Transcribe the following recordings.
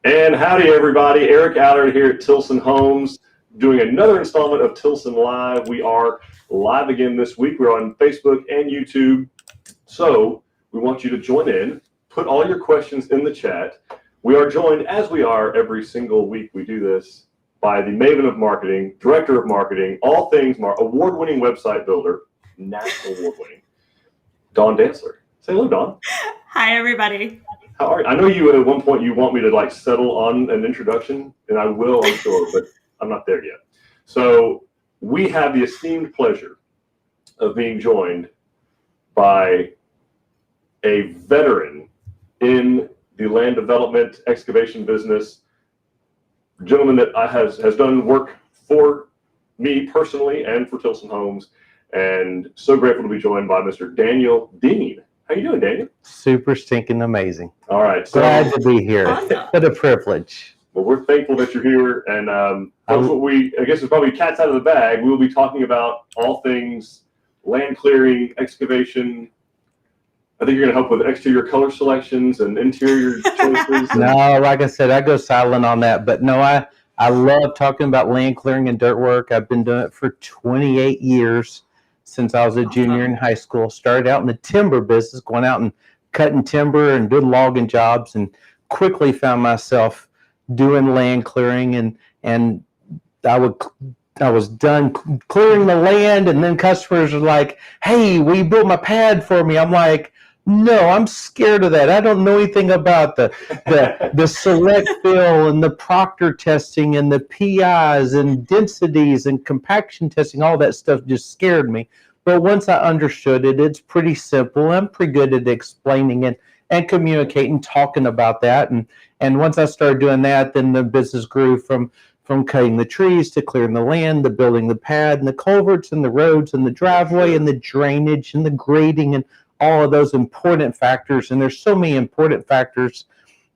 And howdy, everybody. Eric Allard here at Tilson Homes, doing another installment of Tilson Live. We are live again this week. We're on Facebook and YouTube. So we want you to join in, put all your questions in the chat. We are joined, as we are every single week we do this, by the maven of marketing, director of marketing, all things award-winning website builder, national award-winning, Dawn Dantzler. Say hello, Dawn. Hi, everybody. How are you? I know you at one point you want me to settle on an introduction, and I will, I'm sure, but I'm not there yet. So we have the esteemed pleasure of being joined by a veteran in the land development excavation business, a gentleman that has done work for me personally and for Tilson Homes, and so grateful to be joined by Mr. Daniel Dean. How you doing, Daniel? Super stinking amazing. All right. So, glad to be here. Awesome. What a privilege. Well, we're thankful that you're here. And that's what I guess it's probably cats out of the bag. We'll be talking about all things land clearing, excavation. I think you're going to help with exterior color selections and interior choices. No, like I said, I go silent on that. But no, I love talking about land clearing and dirt work. I've been doing it for 28 years. Since I was a junior in high school. Started out in the timber business, going out and cutting timber and doing logging jobs, and quickly found myself doing land clearing, and I was done clearing the land, and then customers are like, "Hey, will you build my pad for me?" I'm like, "No, I'm scared of that. I don't know anything about the select fill and the proctor testing and the PIs and densities and compaction testing. All that stuff just scared me. But once I understood it, it's pretty simple. I'm pretty good at explaining it and communicating, talking about that. And once I started doing that, then the business grew from cutting the trees to clearing the land, to building the pad and the culverts and the roads and the driveway and the drainage and the grading and all of those important factors. And there's so many important factors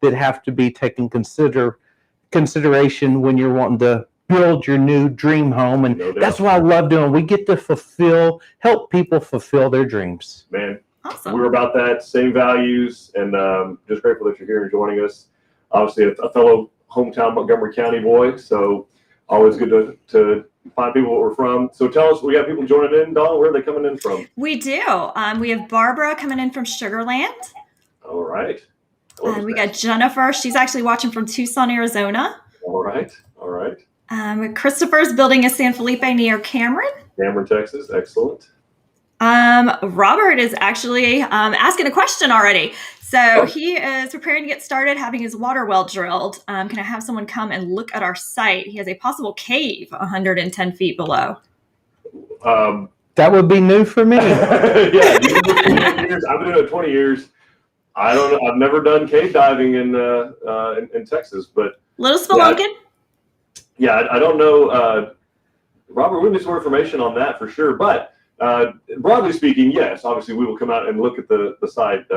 that have to be taken consideration when you're wanting to build your new dream home. And that's what I love doing. We get to help people fulfill their dreams. Man, awesome. We're about that, same values, and just grateful that you're here and joining us. Obviously, a fellow hometown Montgomery County boy, so always good to find people where we're from. So tell us, we got people joining in, Dawn. Where are they coming in from? We do. We have Barbara coming in from Sugar Land. All right. We got Jennifer. She's actually watching from Tucson, Arizona. All right. Christopher's building in San Felipe near Cameron, Texas. Excellent. Robert is actually asking a question already. So he is preparing to get started having his water well drilled. Can I have someone come and look at our site? He has a possible cave 110 feet below. That would be new for me. Yeah, I've been doing it 20 years. I don't know. I've never done cave diving in Texas, but Little Spelunkin. Yeah, I don't know. Robert, we need some more information on that for sure. But broadly speaking, yes, obviously we will come out and look at the site.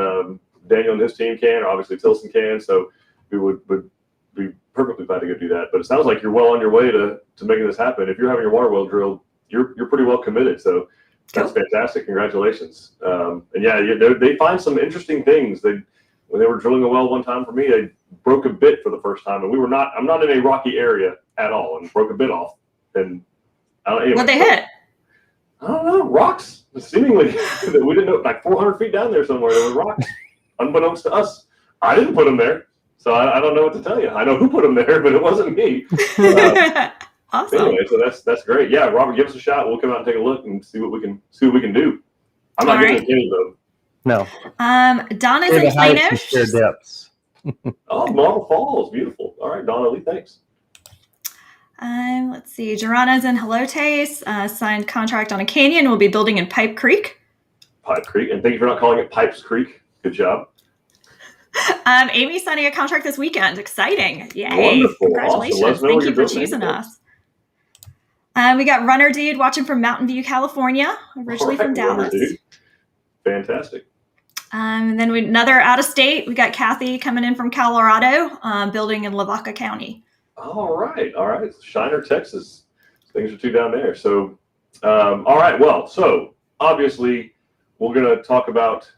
Daniel and his team can, or obviously Tilson can. So we would be perfectly glad to go do that. But it sounds like you're well on your way to making this happen. If you're having your water well drilled, you're pretty well committed. So that's fantastic. Congratulations. And yeah, they find some interesting things. When they were drilling a well one time for me, they broke a bit for the first time, and I'm not in a rocky area at all, and broke a bit off. And What'd they hit? I don't know, rocks. Seemingly, we didn't know, like 400 feet down there somewhere, there were rocks, unbeknownst to us. I didn't put them there, so I don't know what to tell you. I know who put them there, but it wasn't me. Awesome. Anyway, so that's great. Yeah, Robert, give us a shot. We'll come out and take a look and see what we can do. I'm not getting a cave though. No. Donna's in Plano. Depths. Oh, Marble Falls, beautiful. All right, Donna Lee, thanks. Let's see. Jorana's in Helotes. Signed contract on a canyon. We'll be building in Pipe Creek. Pipe Creek, and thank you for not calling it Pipes Creek. Good job. Amy's signing a contract this weekend. Exciting. Yay. Wonderful. Congratulations. Awesome. Thank you for choosing us. We got Runner Dude watching from Mountain View, California, originally from Dallas. Fantastic. And then another out of state. We got Kathy coming in from Colorado, building in Lavaca County. All right. Shiner, Texas. Things are two down there. So, all right. Well, so obviously we're going to talk about,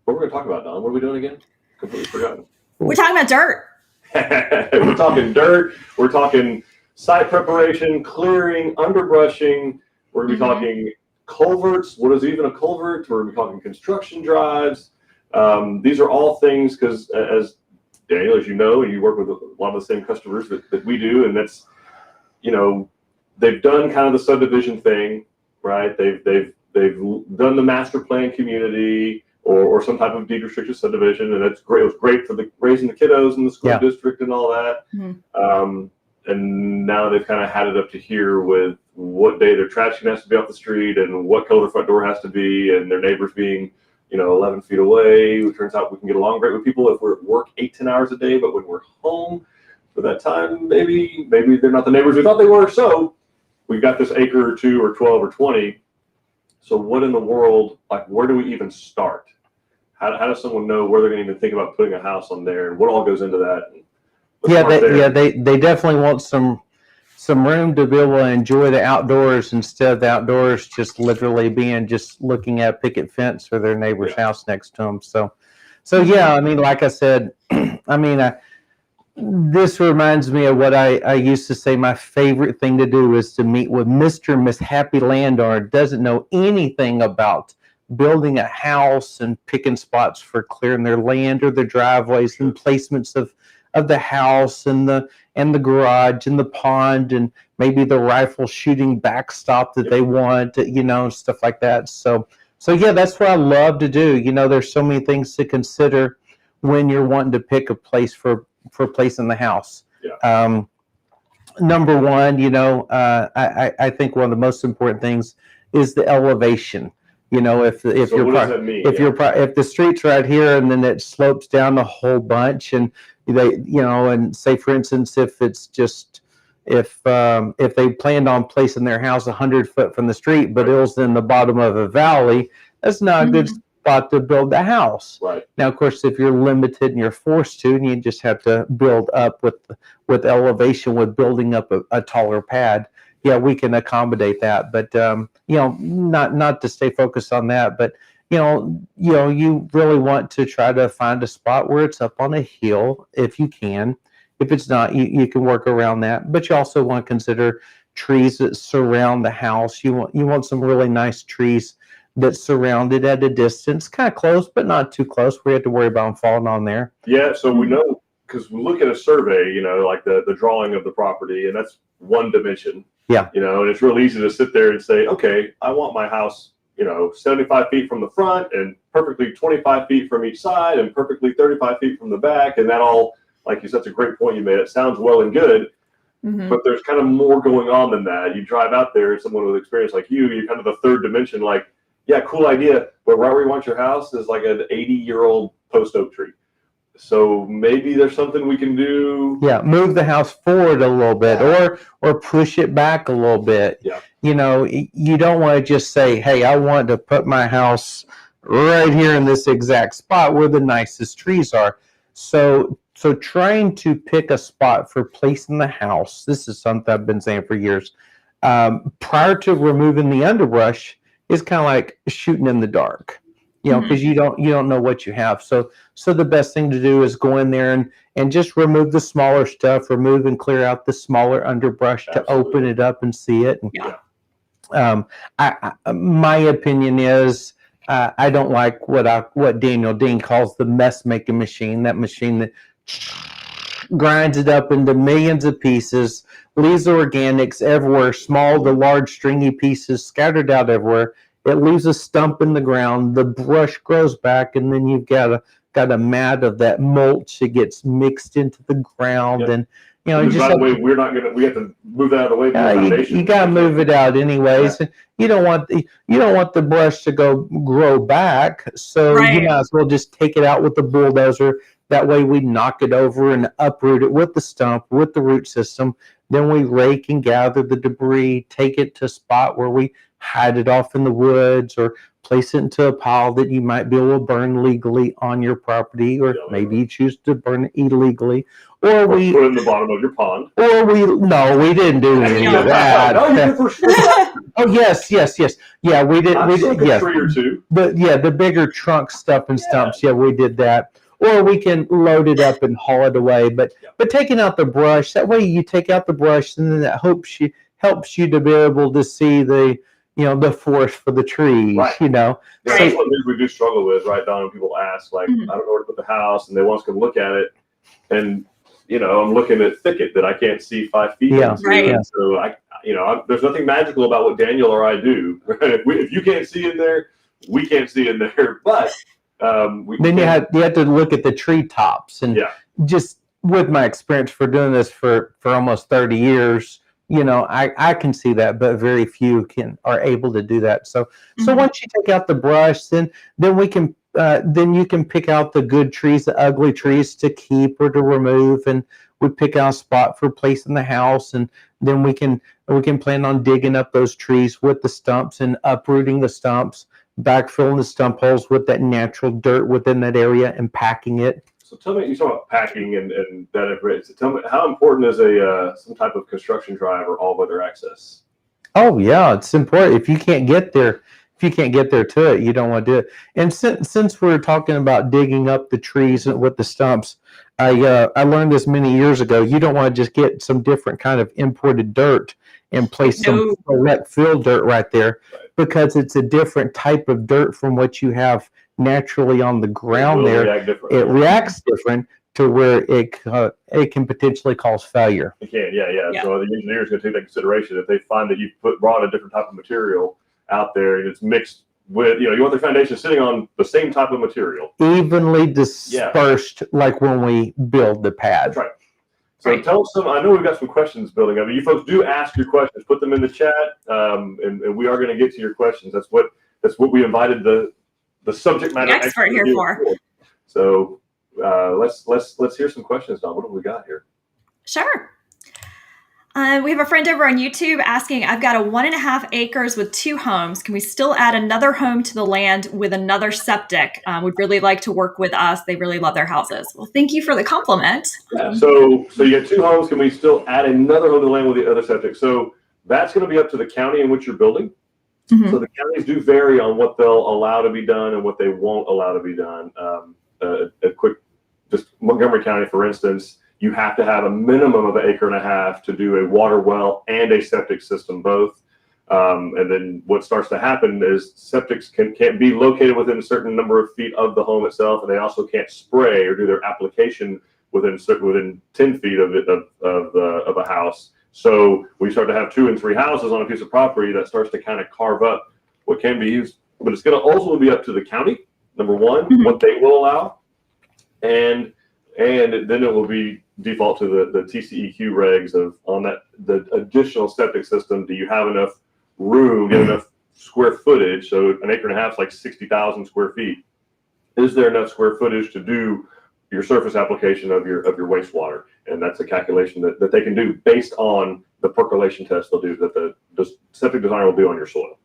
what we're going to talk about, Don. What are we doing again? Completely forgotten. We're talking about dirt. We're talking dirt. We're talking site preparation, clearing, underbrushing. We're going to be talking culverts. What is even a culvert? We're going to be talking construction drives. These are all things because, as Daniel, as you know, and you work with a lot of the same customers that we do, and that's, they've done kind of the subdivision thing, right? They've done the master plan community or some type of deed restricted subdivision, and that's great. It was great for raising the kiddos in the school district and all that. And now they've kind of had it up to here with what day their trash can has to be off the street and what color the front door has to be, and their neighbors being 11 feet away. It turns out we can get along great with people if we're at work 8-10 hours a day, but when we're home for that time, maybe they're not the neighbors we thought they were. So we've got this acre or 2 or 12 or 20. So what in the world, like, where do we even start? How does someone know where they're going to even think about putting a house on there, and what all goes into that? They definitely want some room to be able to enjoy the outdoors instead of the outdoors just literally being just looking at a picket fence or their neighbor's house next to them. So yeah, I mean, like I said, this reminds me of what I used to say. My favorite thing to do is to meet with Mr. and Miss Happy Landowner. Doesn't know anything about building a house and picking spots for clearing their land or their driveways and placements of the house and the garage and the pond and maybe the rifle shooting backstop that they want, stuff like that. So yeah, that's what I love to do. There's so many things to consider when you're wanting to pick a place for placing the house. Number one, I think one of the most important things is the elevation. If the street's right here and then it slopes down a whole bunch, and and say for instance, if they planned on placing their house 100 foot from the street, but it was in the bottom of a valley, that's not a good spot to build the house. Right. Now, of course, if you're limited and you're forced to, and you just have to build up with elevation, with building up a taller pad, yeah, we can accommodate that. But not to stay focused on that, but you really want to try to find a spot where it's up on a hill if you can. If it's not, you can work around that. But you also want to consider trees that surround the house. You want some really nice trees that surround it at a distance, kind of close, but not too close where you have to worry about them falling on there. Yeah, so we know, because we look at a survey, like the drawing of the property, and that's one dimension. Yeah. And it's real easy to sit there and say, okay, I want my house 75 feet from the front and perfectly 25 feet from each side and perfectly 35 feet from the back. And that all, like you said, that's a great point you made. It sounds well and good, but there's kind of more going on than that. You drive out there, someone with experience like you're kind of the third dimension, like, yeah, cool idea, but right where you want your house is like an 80-year-old post oak tree. So maybe there's something we can do. Yeah, move the house forward a little bit or push it back a little bit. Yeah. You don't want to just say, hey, I want to put my house right here in this exact spot where the nicest trees are. So trying to pick a spot for placing the house, this is something I've been saying for years, prior to removing the underbrush is kind of like shooting in the dark. Because you don't know what you have. So the best thing to do is go in there and just remove the smaller stuff, remove and clear out the smaller underbrush to open it up and see it. My opinion is I don't like what Daniel Dean calls the mess making machine. That machine that grinds it up into millions of pieces, leaves the organics everywhere, small to large stringy pieces scattered out everywhere. It leaves a stump in the ground. The brush grows back, and then you've got a mat of that mulch that gets mixed into the ground. Yep. And we have to move that out of the way. You got to move it out anyways. Yeah. You don't want the brush to grow back, so you might as well just take it out with the bulldozer. That way we knock it over and uproot it with the stump, with the root system. Then we rake and gather the debris, take it to a spot where we hide it off in the woods or place it into a pile that you might be able to burn legally on your property, or maybe you choose to burn it illegally. Or we put it in the bottom of your pond. Or we didn't do any of that. Oh yes. Yeah, we did. A tree or two. But yeah, the bigger trunk stuff and stumps. Yeah, we did that. or we can load it up and haul it away. But taking out the brush, that way you take out the brush, and then that helps you to be able to see the the forest for the trees. Right. Yeah, that's one of the things we do struggle with, right, Don? When people ask, like, I don't know where to put the house, and they want us to look at it, and I'm looking at thicket that I can't see 5 feet into. Right. And so there's nothing magical about what Daniel or I do. Right? If you can't see in there, we can't see in there. But then you have to look at the tree tops, and just with my experience for doing this for almost 30 years, I can see that, but very few are able to do that. So once you take out the brush, then we can then you can pick out the good trees, the ugly trees to keep or to remove, and we pick out a spot for placing the house, and then we can plan on digging up those trees with the stumps and uprooting the stumps, backfilling the stump holes with that natural dirt within that area and packing it. So tell me, you talk about packing and that. So tell me, how important is some type of construction drive or all-weather access? Oh yeah, it's important. If you can't get there to it, you don't want to do it. And since we're talking about digging up the trees with the stumps, I learned this many years ago. You don't want to just get some different kind of imported dirt and place some select fill dirt right there, because it's a different type of dirt from what you have naturally on the ground there. It reacts different to where it can potentially cause failure. It can, yeah. So the engineer's going to take that consideration. If they find that you've brought a different type of material out there and it's mixed with, you want the foundation sitting on the same type of material, evenly dispersed, like when we build the pad. That's right. So tell us I know we've got some questions building up. You folks do ask your questions, put them in the chat, and we are going to get to your questions. That's what we invited the subject matter expert here for. So let's hear some questions, Don. What have we got here? Sure. We have a friend over on YouTube asking, I've got 1.5 acres with 2 homes. Can we still add another home to the land with another septic? Would really like to work with us. They really love their houses. Well, thank you for the compliment. Yeah, so you got 2 homes. Can we still add another home to the land with the other septic? So that's going to be up to the county in which you're building. So the counties do vary on what they'll allow to be done and what they won't allow to be done. Just Montgomery County, for instance, you have to have a minimum of 1.5 acres to do a water well and a septic system both. And then what starts to happen is septics can't be located within a certain number of feet of the home itself, and they also can't spray or do their application within 10 feet of a house. So we start to have 2 and 3 houses on a piece of property that starts to kind of carve up what can be used. But it's going to also be up to the county, number one, what they will allow, and then it will be default to the TCEQ regs on the additional septic system. Do you have enough room, get enough square footage? So 1.5 acres is like 60,000 square feet. Is there enough square footage to do your surface application of your wastewater? And that's a calculation that they can do based on the percolation test they'll do, that the septic designer will do on your soil.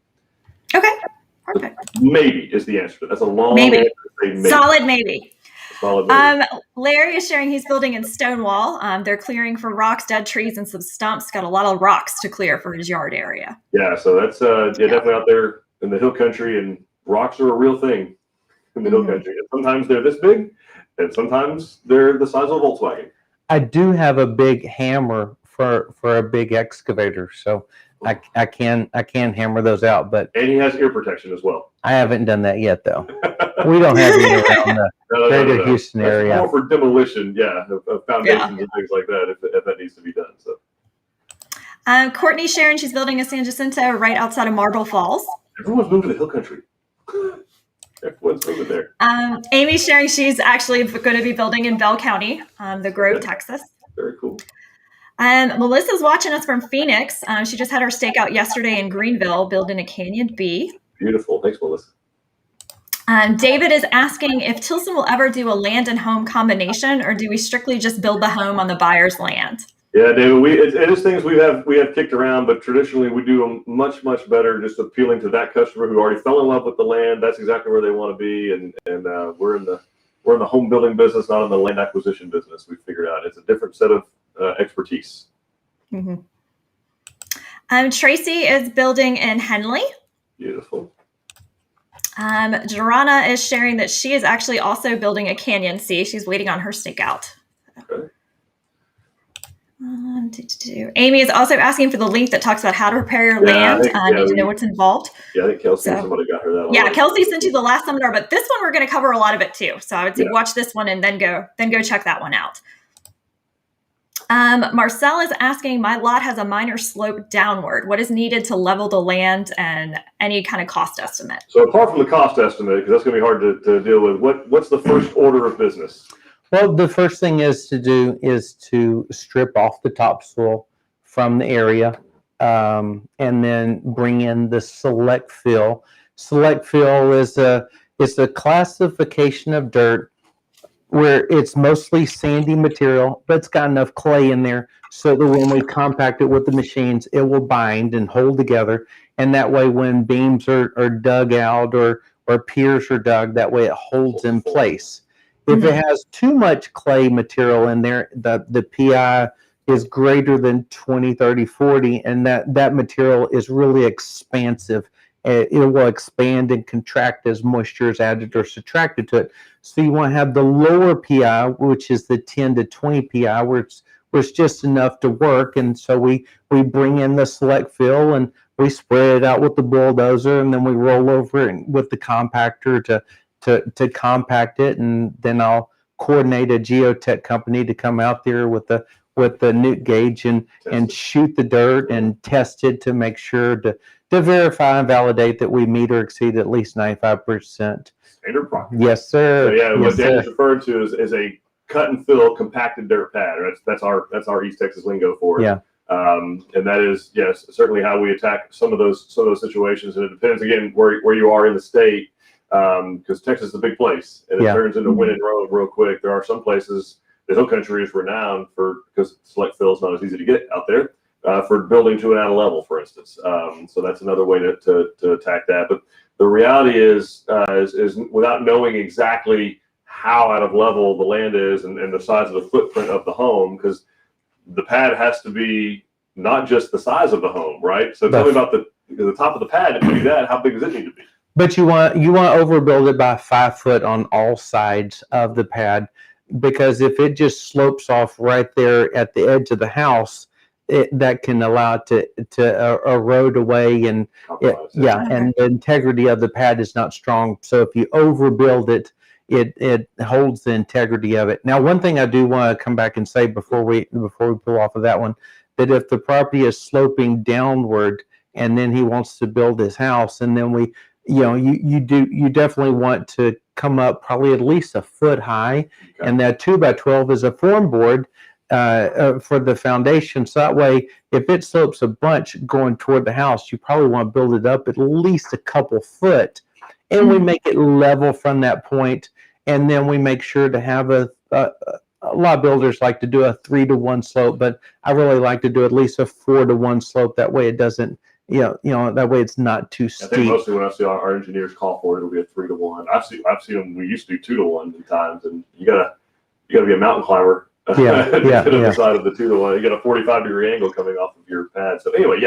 Okay, perfect. Maybe is the answer. That's a long maybe. Answer to say maybe. Solid maybe. Larry is sharing he's building in Stonewall. They're clearing for rocks, dead trees, and some stumps. Got a lot of rocks to clear for his yard area. Yeah, so that's definitely out there in the hill country, and rocks are a real thing in the hill country. And sometimes they're this big, and sometimes they're the size of a Volkswagen. I do have a big hammer for a big excavator, so I can hammer those out. And he has ear protection as well. I haven't done that yet, though. We don't have any around the greater Houston area. That's more for demolition, of foundations and things like that, if that needs to be done. So, Courtney's sharing she's building a San Jacinto right outside of Marble Falls. Everyone's moving to the hill country. Everyone's moving there. Amy's sharing she's actually going to be building in Bell County, the Grove, Texas. Very cool. Melissa's watching us from Phoenix. She just had her stakeout yesterday in Greenville, building a Canyon B. Beautiful. Thanks, Melissa. David is asking if Tilson will ever do a land and home combination, or do we strictly just build the home on the buyer's land? Yeah, David, it is things we have kicked around, but traditionally we do them much better, just appealing to that customer who already fell in love with the land. That's exactly where they want to be, and we're in the home building business, not in the land acquisition business. We figured out it's a different set of expertise. Tracy is building in Henley. Beautiful. Jorana is sharing that she is actually also building a canyon. See, she's waiting on her stakeout. Okay. Amy is also asking for the link that talks about how to prepare your land. Need to know what's involved. Yeah, I think Kelsey, somebody got her that one. Yeah, Kelsey sent you the last seminar, but this one we're going to cover a lot of it too. So I would say watch this one and then go check that one out. Marcel is asking, my lot has a minor slope downward. What is needed to level the land and any kind of cost estimate? So apart from the cost estimate, because that's going to be hard to deal with, what's the first order of business? Well, the first thing is to strip off the topsoil from the area, and then bring in the select fill. Select fill is a classification of dirt where it's mostly sandy material, but it's got enough clay in there so that when we compact it with the machines, it will bind and hold together. And that way, when beams are dug out or piers are dug, that way it holds in place. If it has too much clay material in there, the PI is greater than 20, 30, 40, and that material is really expansive. It will expand and contract as moisture is added or subtracted to it. So you want to have the lower PI, which is the 10 to 20 PI, where it's just enough to work. And so we bring in the select fill and we spread it out with the bulldozer, and then we roll over it with the compactor to compact it. And then I'll coordinate a geotech company to come out there with the newt gauge and shoot the dirt and test it to make sure to verify and validate that we meet or exceed at least 95%. Standard practice. Yes, sir. So, yeah, yes, what Dan's referring to is a cut and fill compacted dirt pad. Right? That's our East Texas lingo for it. Yeah. And that is, yes, certainly how we attack some of those situations. And it depends again where you are in the state, because Texas is a big place and it turns into wind and road real quick. There are some places. The Hill Country is renowned because select fill is not as easy to get out there. For building to an out of level, for instance. So that's another way to attack that. But the reality is without knowing exactly how out of level the land is and the size of the footprint of the home, because the pad has to be not just the size of the home, right? So tell me about the top of the pad. To do that, how big does it need to be? But you want to overbuild it by 5 foot on all sides of the pad, because if it just slopes off right there at the edge of the house, that can allow it to erode away, and and the integrity of the pad is not strong. So if you overbuild it, it holds the integrity of it. Now, one thing I do want to come back and say before we pull off of that one, that if the property is sloping downward and then he wants to build his house, and then you definitely want to come up probably at least a foot high, and that 2x12 is a form board for the foundation. So that way, if it slopes a bunch going toward the house, you probably want to build it up at least a couple foot, and we make it level from that point. And then we make sure to have a lot of builders like to do a 3-to-1 slope, but I really like to do at least a 4-to-1 slope. That way it doesn't, that way it's not too steep. I think mostly when I see our engineers call for it, it'll be a 3-to-1. I've seen them. We used to do 2-to-1 at times, and you gotta be a mountain climber. To the side of the 2-to-1. You got a 45-degree angle coming off of your pad. So anyway,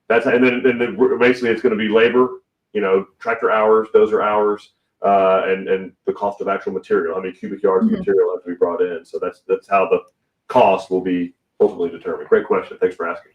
that's, and then basically it's going to be labor, tractor hours, dozer hours, and the cost of actual material. How many cubic yards of material have to be brought in? So that's how the cost will be ultimately determined. Great question. Thanks for asking.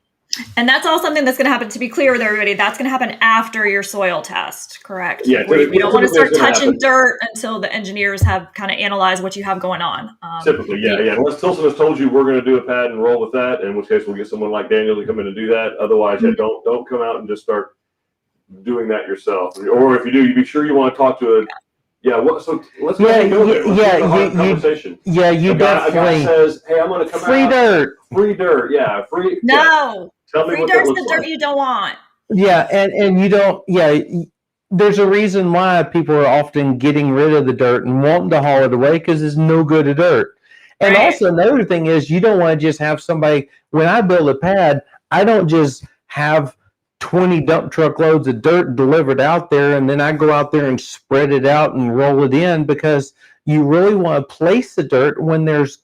And that's all something that's going to happen. To be clear with everybody, that's going to happen after your soil test, correct? Yeah. We don't want to start touching dirt until the engineers have kind of analyzed what you have going on. Typically, yeah. Unless Tilson has told you we're going to do a pad and roll with that, in which case we'll get someone like Daniel to come in and do that. Otherwise, don't come out and just start doing that yourself. Or if you do, you be sure you want to talk to so let's go there. Conversation. You definitely. A guy says, "Hey, I'm going to come free out. Dirt. Free dirt, yeah, free." No, tell me free what dirt's that the looks dirt like. you don't want. Yeah, and you don't. Yeah, there's a reason why people are often getting rid of the dirt and wanting to haul it away, because it's no good of dirt. And also another thing is, you don't want to just have somebody. When I build a pad, I don't just have 20 dump truck loads of dirt delivered out there, and then I go out there and spread it out and roll it in, because you really want to place the dirt when there's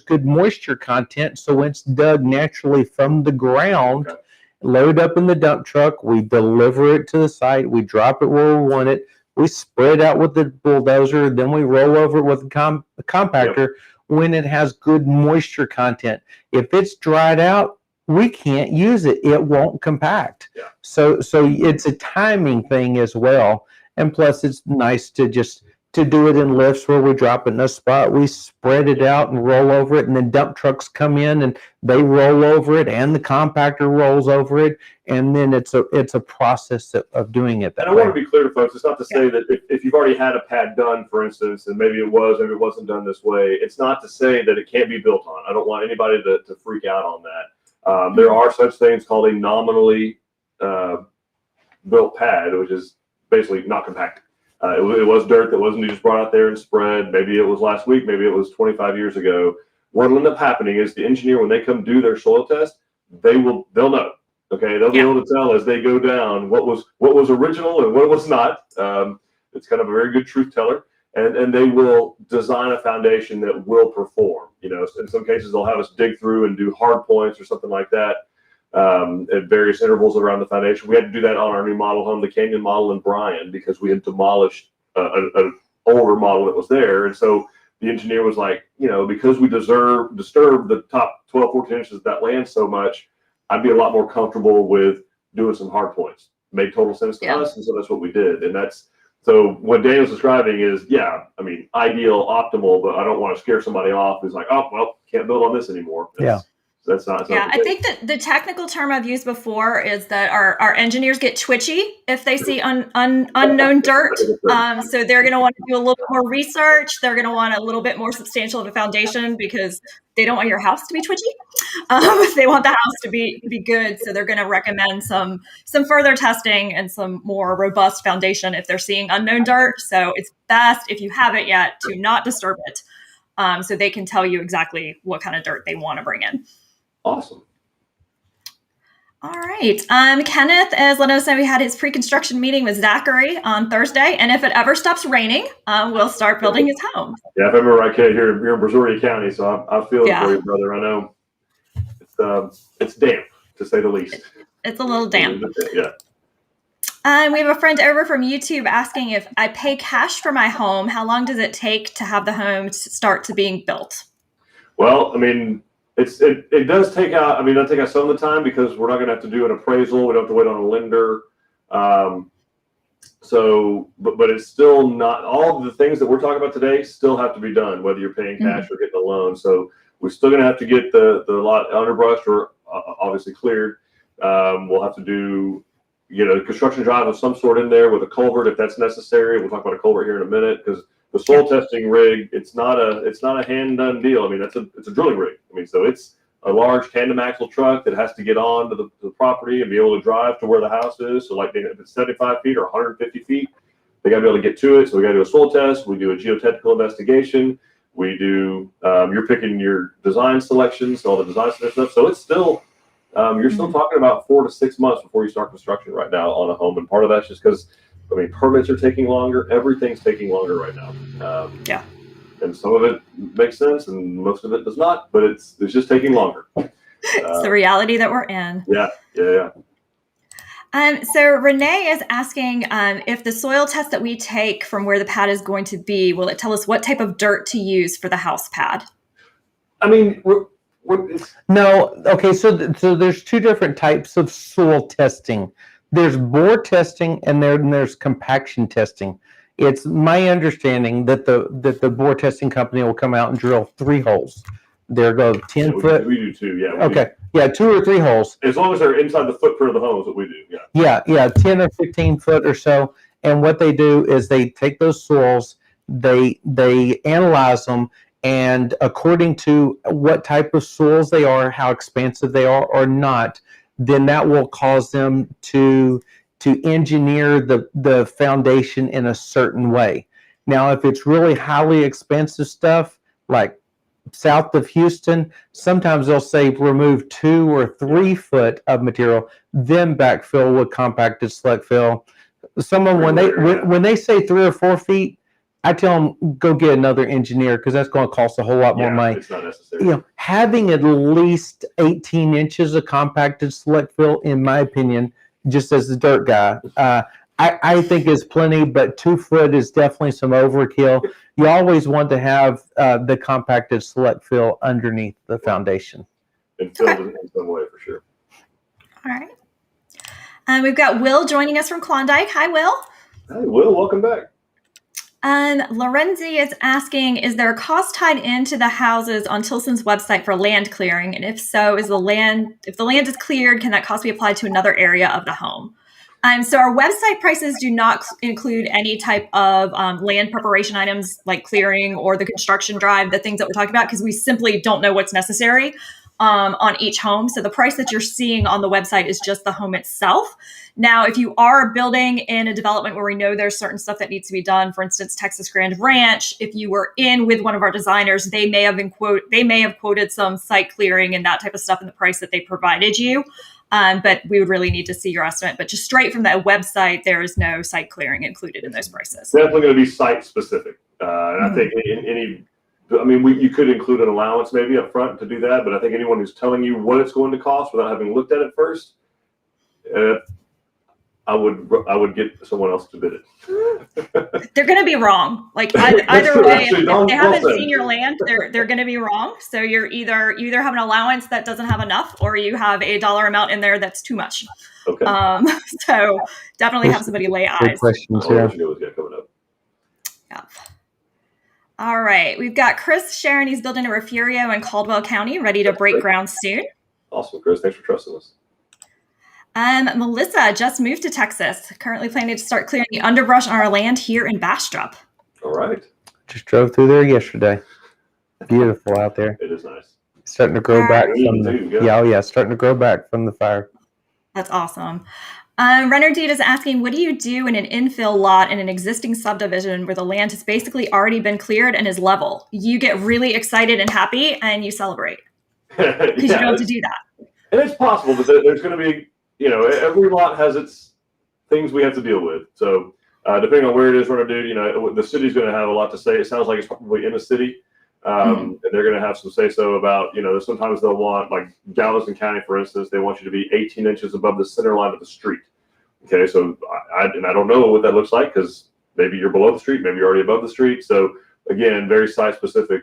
good moisture content, so it's dug naturally from the ground. load up in the dump truck, we deliver it to the site, we drop it where we want it, we spread out with the bulldozer, then we roll over it with a compactor when it has good moisture content. If it's dried out, we can't use it. It won't compact. Yeah. So it's a timing thing as well. And plus, it's nice to do it in lifts where we drop it in a spot. We spread it out and roll over it, and then dump trucks come in and they roll over it, and the compactor rolls over it, and then it's a process of doing it that way. And I want to be clear to folks, it's not to say that if you've already had a pad done, for instance, and maybe it wasn't done this way, it's not to say that it can't be built on. I don't want anybody to freak out on that. There are such things called a nominally built pad, which is basically not compacted. It was dirt that wasn't just brought out there and spread. Maybe it was last week. Maybe it was 25 years ago. What will end up happening is the engineer, when they come do their soil test, they'll know. Okay, they'll be able to tell as they go down what was original and what was not. It's kind of a very good truth teller, and they will design a foundation that will perform. You know, in some cases they'll have us dig through and do hard points or something like that. At various intervals around the foundation. We had to do that on our new model home, the Canyon model in Bryan, because we had demolished an older model that was there. And so the engineer was like, you know, because we disturb the top 12, 14 inches of that land so much, I'd be a lot more comfortable with doing some hard points. Made total sense to us, and so that's what we did. And so what Daniel's describing is, I mean, ideal, optimal, but I don't want to scare somebody off who's like, oh, well, can't build on this anymore. That's not. I think that the technical term I've used before is that our engineers get twitchy if they see unknown dirt. So they're going to want to do a little bit more research. They're going to want a little bit more substantial of a foundation because they don't want your house to be twitchy. They want the house to be good. So they're going to recommend some further testing and some more robust foundation if they're seeing unknown dirt. So it's best, if you haven't yet, to not disturb it. So they can tell you exactly what kind of dirt they want to bring in. Awesome. All right. Kenneth is letting us know he had his pre-construction meeting with Zachary on Thursday, and if it ever stops raining, we'll start building his home. Yeah, if I remember right, Kate, you're in Brazoria County, so I feel it for you, brother. I know it's damp, to say the least. It's a little damp. Yeah. We have a friend over from YouTube asking, if I pay cash for my home, how long does it take to have the home start to being built? Well, I mean, it does take out. I mean, it'll take out some of the time because we're not going to have to do an appraisal. We don't have to wait on a lender. But it's still not, all of the things that we're talking about today still have to be done, whether you're paying cash or getting a loan. So we're still going to have to get the lot underbrushed or obviously cleared. We'll have to do, a construction drive of some sort in there with a culvert if that's necessary. We'll talk about a culvert here in a minute, because the soil testing rig, it's not a hand done deal. I mean, it's a drilling rig. I mean, so it's a large tandem axle truck that has to get on to the property and be able to drive to where the house is. So like if it's 75 feet or 150 feet, they got to be able to get to it. So we got to do a soil test. We do a geotechnical investigation. We do, you're picking your design selections, all the design stuff. So it's still, you're still talking about 4 to 6 months before you start construction right now on a home. And part of that's just because, permits are taking longer. Everything's taking longer right now. And some of it makes sense and most of it does not, but it's just taking longer. It's the reality that we're in. Yeah. So Renee is asking if the soil test that we take from where the pad is going to be, will it tell us what type of dirt to use for the house pad? I mean, no. Okay, so there's two different types of soil testing. There's bore testing and there's compaction testing. It's my understanding that the bore testing company will come out and drill 3 holes. They'll go 10 foot. We do too, yeah. Okay, 2 or 3 holes. As long as they're inside the footprint of the home is what we do, Yeah, 10 or 15 foot or so. And what they do is they take those soils, they analyze them, and according to what type of soils they are, how expansive they are or not, then that will cause them to engineer the foundation in a certain way. Now, if it's really highly expensive stuff, like south of Houston, sometimes they'll say remove 2 or 3 foot of material, then backfill with compacted select fill. Some of them, when they say 3 or 4 feet, I tell them go get another engineer because that's going to cost a whole lot more money. It's not necessary. Having at least 18 inches of compacted select fill, in my opinion, just as a dirt guy, I think is plenty, but 2 foot is definitely some overkill. You always want to have the compacted select fill underneath the foundation. And filled in some way for sure. All right. We've got Will joining us from Klondike. Hi, Will. Hey, Will, welcome back. Lorenzi is asking, is there a cost tied into the houses on Tilson's website for land clearing? And if so, if the land is cleared, can that cost be applied to another area of the home? So our website prices do not include any type of land preparation items like clearing or the construction drive, the things that we're talking about, because we simply don't know what's necessary on each home. So the price that you're seeing on the website is just the home itself. Now, if you are building in a development where we know there's certain stuff that needs to be done, for instance, Texas Grand Ranch, if you were in with one of our designers, they may have quoted some site clearing and that type of stuff in the price that they provided you. But we would really need to see your estimate. But just straight from that website, there is no site clearing included in those prices. Definitely going to be site specific. And I think you could include an allowance maybe up front to do that. But I think anyone who's telling you what it's going to cost without having looked at it first, I would get someone else to bid it. They're going to be wrong. Like either way, if they haven't seen your land, they're going to be wrong. So you either have an allowance that doesn't have enough, or you have a dollar amount in there that's too much. Okay. So definitely have somebody lay eyes. Good questions, Yeah. All right, we've got Chris sharing he's building a Refugio in Caldwell County, ready to break ground soon. Awesome, Chris. Thanks for trusting us. Melissa just moved to Texas, currently planning to start clearing the underbrush on our land here in Bastrop. All right. Just drove through there yesterday. Beautiful out there. It is nice. Starting to grow back from starting to grow back from the fire. That's awesome. Renner Deed is asking, what do you do in an infill lot in an existing subdivision where the land has basically already been cleared and is level? You get really excited and happy and you celebrate because you don't have to do that. And it's possible, but there's going to be, every lot has its things we have to deal with. So depending on where it is, Renner Deed, the city's going to have a lot to say. It sounds like it's probably in the city. And they're going to have some say-so about, sometimes they'll want, like Galveston County, for instance, they want you to be 18 inches above the center line of the street. Okay, so I don't know what that looks like because maybe you're below the street, maybe you're already above the street. So again, very site-specific.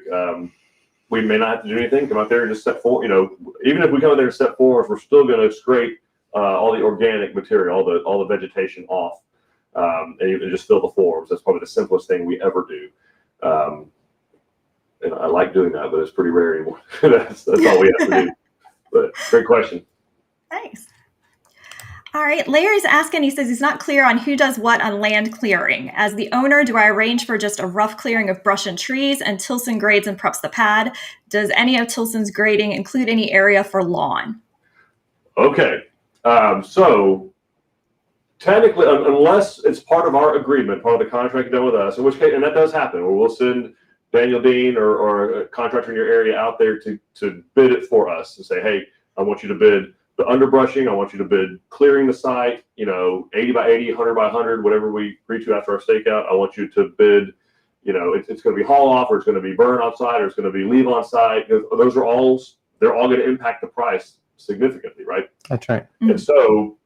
We may not have to do anything. Come out there and just step forward. Even if we come out there and step forward, we're still going to scrape all the organic material, all the vegetation off, and even just fill the forms. That's probably the simplest thing we ever do. And I like doing that, but it's pretty rare anymore. that's all we have to do. But great question. Thanks. All right. Larry's asking, he says he's not clear on who does what on land clearing. As the owner, do I arrange for just a rough clearing of brush and trees and Tilson grades and preps the pad? Does any of Tilson's grading include any area for lawn? Okay. So technically, unless it's part of our agreement, part of the contract done with us, in which case, and that does happen, where we'll send Daniel Dean or a contractor in your area out there to bid it for us and say, hey, I want you to bid the underbrushing. I want you to bid clearing the site, 80 by 80, 100 by 100, whatever we agree to after our stakeout. I want you to bid, it's going to be haul off, or it's going to be burn on site, or it's going to be leave on site. Those are all, they're all going to impact the price significantly, right? That's right. And so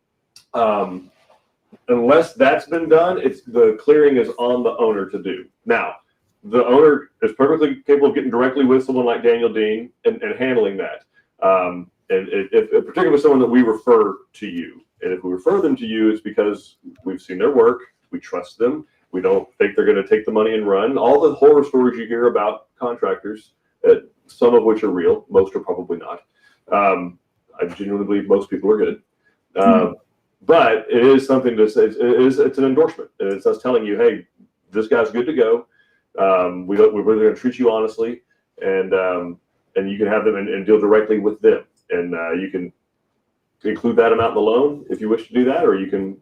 unless that's been done, the clearing is on the owner to do. Now, the owner is perfectly capable of getting directly with someone like Daniel Dean and handling that. And if particularly someone that we refer to you, and if we refer them to you, it's because we've seen their work, we trust them, we don't think they're going to take the money and run. All the horror stories you hear about contractors, some of which are real, most are probably not. I genuinely believe most people are good. But it is something to say. It's an endorsement. It's us telling you, hey, this guy's good to go. We're really going to treat you honestly, and you can have them and deal directly with them, and you can include that amount in the loan if you wish to do that, or you can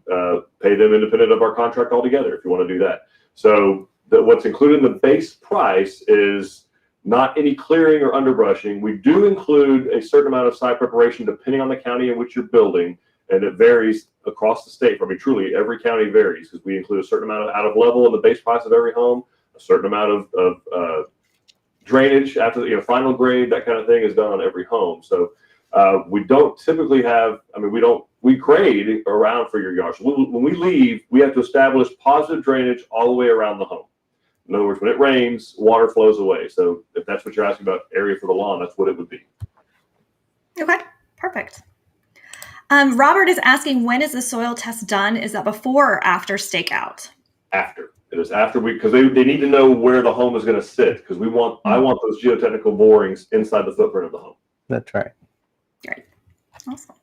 pay them independent of our contract altogether if you want to do that. So what's included in the base price is not any clearing or underbrushing. We do include a certain amount of site preparation depending on the county in which you're building, and it varies across the state. I mean, truly, every county varies because we include a certain amount of out of level in the base price of every home, A certain amount of drainage after the final grade, that kind of thing, is done on every home. So we don't typically have. I mean, we grade around for your yard. So when we leave, we have to establish positive drainage all the way around the home. In other words, when it rains, water flows away. So if that's what you're asking about, area for the lawn, that's what it would be. Okay, perfect. Robert is asking, when is the soil test done? Is that before or after stakeout? After. It is after because they need to know where the home is going to sit, because I want those geotechnical borings inside the footprint of the home. That's right. Great. Awesome.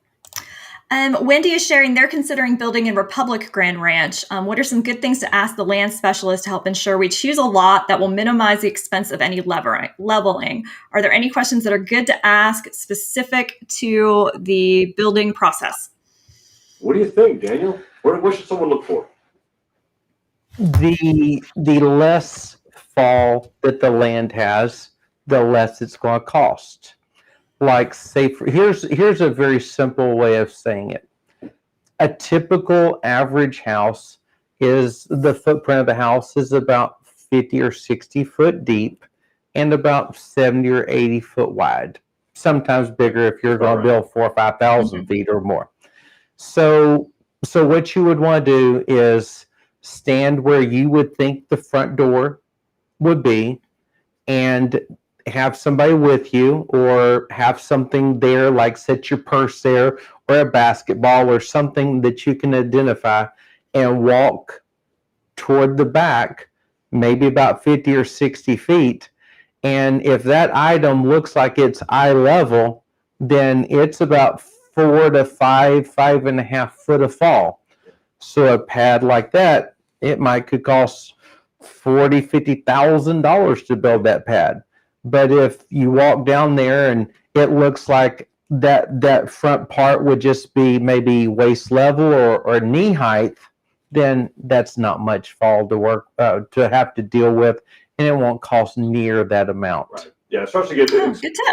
Wendy is sharing they're considering building in Republic Grand Ranch. What are some good things to ask the land specialist to help ensure we choose a lot that will minimize the expense of any leveling? Are there any questions that are good to ask specific to the building process? What do you think, Daniel? What should someone look for? The less fall that the land has, the less it's going to cost. Like, say, here's a very simple way of saying it. A typical average house is, the footprint of the house is about 50 or 60 foot deep and about 70 or 80 foot wide. Sometimes bigger if you're going to build 4,000 or 5,000 feet or more. So what you would want to do is stand where you would think the front door would be, and have somebody with you, or have something there, like set your purse there, or a basketball, or something that you can identify, and walk toward the back, maybe about 50 or 60 feet. And if that item looks like it's eye level, then it's about 4 to 5.5 foot of fall. So a pad like that, it could cost $40,000-$50,000 to build that pad. But if you walk down there and it looks like that front part would just be maybe waist level or knee height, then that's not much fall to work to have to deal with, and it won't cost near that amount. Right. Yeah, it starts to get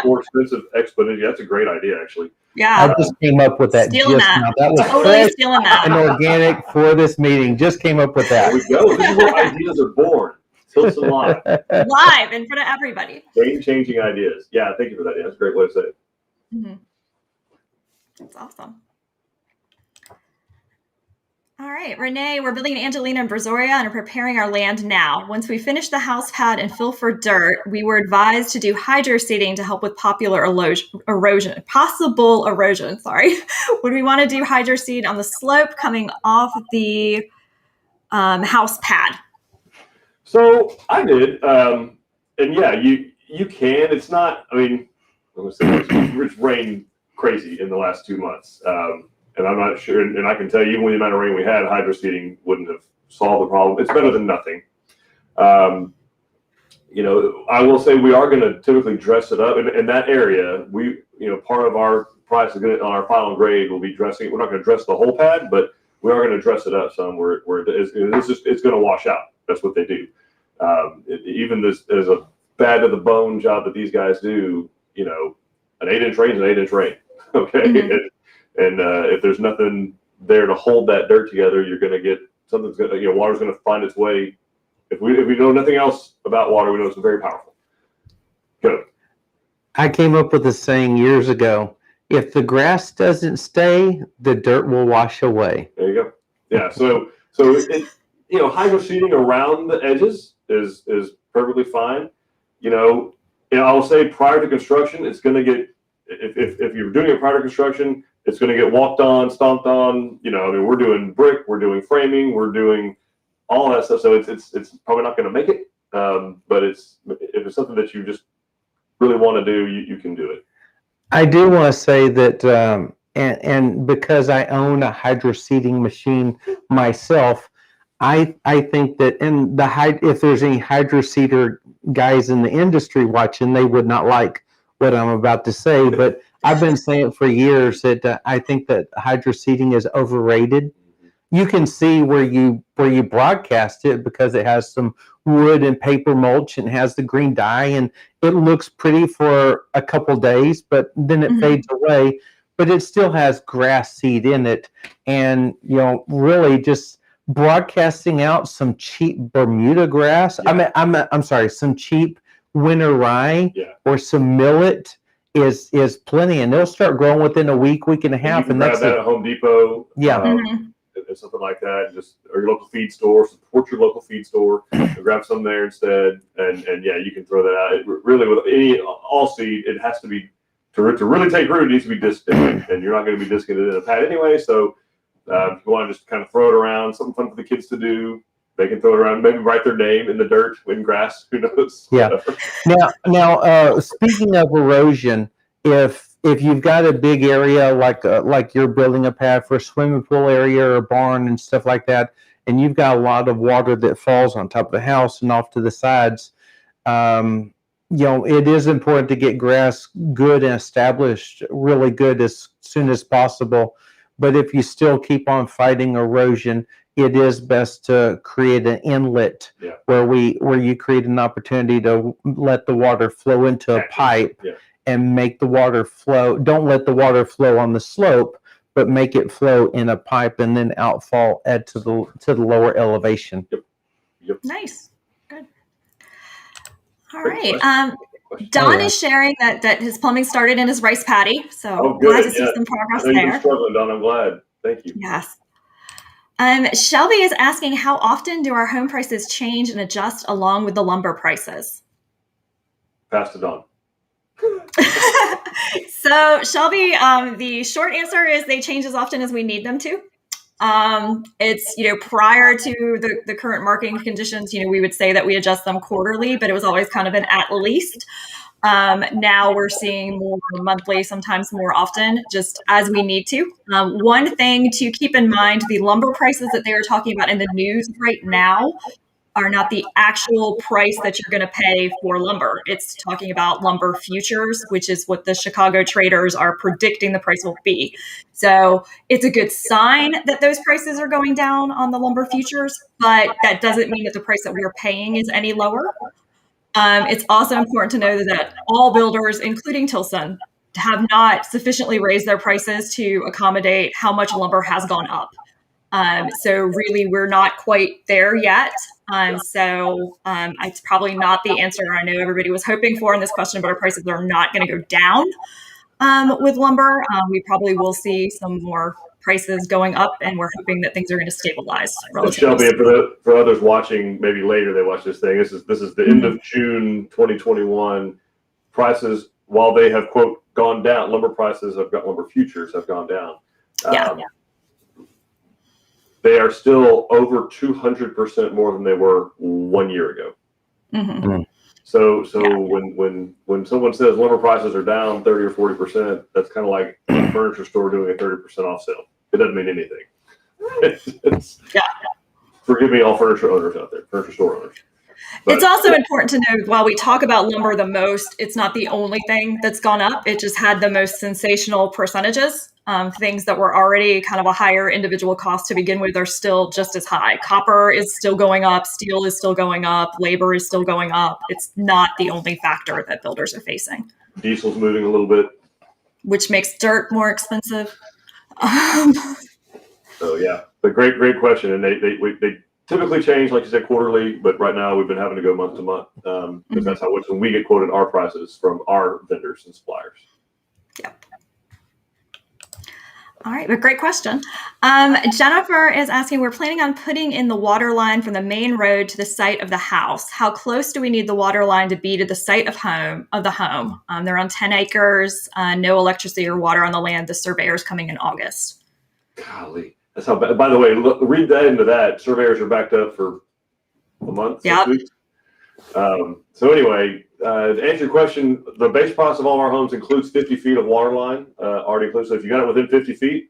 more expensive exponentially. That's a great idea, actually. Yeah, I just came up with that. Stealing that. That was Totally stealing that. and organic for this meeting. Just came up with that. There we go. This is where ideas are born. Tilson Live. Live in front of everybody. Game-changing ideas. Yeah, thank you for that. Yeah, that's a great way to say it. Mm-hmm. That's awesome. All right, Renee, we're building in Angelina and Brazoria and are preparing our land now. Once we finish the house pad and fill for dirt, we were advised to do hydro seeding to help with possible erosion. Sorry. Would we want to do hydro seed on the slope coming off the house pad? So I did, and yeah, you can. It's not. I mean, I'm gonna say it's rained crazy in the last 2 months, and I'm not sure. And I can tell you, even with the amount of rain we had, hydro seeding wouldn't have solved the problem. It's better than nothing. I will say we are going to typically dress it up in that area. Part of our price is on our final grade will be dressing. We're not going to dress the whole pad, but we are going to dress it up some where it's going to wash out. That's what they do. Even this is a bad to the bone job that these guys do. An 8-inch rain is an 8-inch rain. Okay. Mm-hmm. And if there's nothing there to hold that dirt together, you're going to get water's going to find its way. If we know nothing else about water, we know it's very powerful. Go. I came up with a saying years ago: if the grass doesn't stay, the dirt will wash away. There you go. Yeah. So hydro seeding around the edges is perfectly fine. I'll say prior to construction, it's going to get, if you're doing it prior to construction, it's going to get walked on, stomped on. We're doing brick, we're doing framing, we're doing all that stuff. So it's probably not going to make it. But if it's something that you just really want to do, you can do it. I do want to say that, and because I own a hydro seeding machine myself, I think that if there's any hydro seeder guys in the industry watching, they would not like what I'm about to say, but I've been saying for years that I think that hydro seeding is overrated. You can see where you broadcast it because it has some wood and paper mulch and has the green dye, and it looks pretty for a couple days, but then it fades away. But it still has grass seed in it, and really just broadcasting out some cheap Bermuda grass. Yeah. I'm sorry, some cheap winter rye Yeah. or some millet is plenty, and they'll start growing within a week and a And half. you can grab that at Home Depot. Yeah. And something like that, or your local feed store. Support your local feed store. Grab some there instead, and yeah, you can throw that out. It really, with all seed, it has to be to really take root. It needs to be disced, and you're not going to be disking it in a pad anyway. So if you want to just kind of throw it around, something fun for the kids to do. They can throw it around, maybe write their name in the dirt, in grass. Who knows? Yeah. Now, speaking of erosion, if you've got a big area like you're building a pad for a swimming pool area or a barn and stuff like that, and you've got a lot of water that falls on top of the house and off to the sides, it is important to get grass good and established really good as soon as possible. But if you still keep on fighting erosion, it is best to create an inlet where you create an opportunity to let the water flow into a pipe and make the water flow. Don't let the water flow on the slope, but make it flow in a pipe and then outfall to the lower elevation. Yep. Nice. Good. All right. Don is sharing that his plumbing started in his rice paddy. So glad to see some progress there. You've been struggling, Don. I'm glad. Thank you. Yes. Shelby is asking, how often do our home prices change and adjust along with the lumber prices? Pass to Don. So Shelby, the short answer is they change as often as we need them to. It's, prior to the current marketing conditions, we would say that we adjust them quarterly, but it was always kind of an at least. Now we're seeing more monthly, sometimes more often, just as we need to. One thing to keep in mind, the lumber prices that they are talking about in the news right now are not the actual price that you're going to pay for lumber. It's talking about lumber futures, which is what the Chicago traders are predicting the price will be. So it's a good sign that those prices are going down on the lumber futures, but that doesn't mean that the price that we're paying is any lower. It's also important to know that all builders, including Tilson, have not sufficiently raised their prices to accommodate how much lumber has gone up. So really, we're not quite there yet. So it's probably not the answer I know everybody was hoping for in this question, but our prices are not going to go down with lumber. We probably will see some more prices going up, and we're hoping that things are going to stabilize. Shelby, and for others watching, maybe later they watch this thing. This is the end of June 2021. Prices, while they have quote gone down, lumber futures have gone down. They are still over 200% more than they were 1 year ago. Mm-hmm. So when someone says lumber prices are down 30 or 40%, that's kind of like a furniture store doing a 30% off sale. It doesn't mean anything. Forgive me, all furniture owners out there, furniture store owners. But it's also important to know, while we talk about lumber the most, it's not the only thing that's gone up. It just had the most sensational percentages. Things that were already kind of a higher individual cost to begin with are still just as high. Copper is still going up. Steel is still going up. Labor is still going up. It's not the only factor that builders are facing. Diesel's moving a little bit, which makes dirt more expensive. So yeah, but great question. And they typically change, like you said, quarterly, but right now we've been having to go month to month because that's how when we get quoted our prices from our vendors and suppliers. Yep. All right, but great question. Jennifer is asking, we're planning on putting in the water line from the main road to the site of the house. How close do we need the water line to be to the site of the home? They're on 10 acres, no electricity or water on the land. The surveyor's coming in August. Golly, that's how bad. By the way, read that into that. Surveyors are backed up for a month, 6 weeks. So anyway, to answer your question, the base price of all our homes includes 50 feet of water line already included. So if you got it within 50 feet,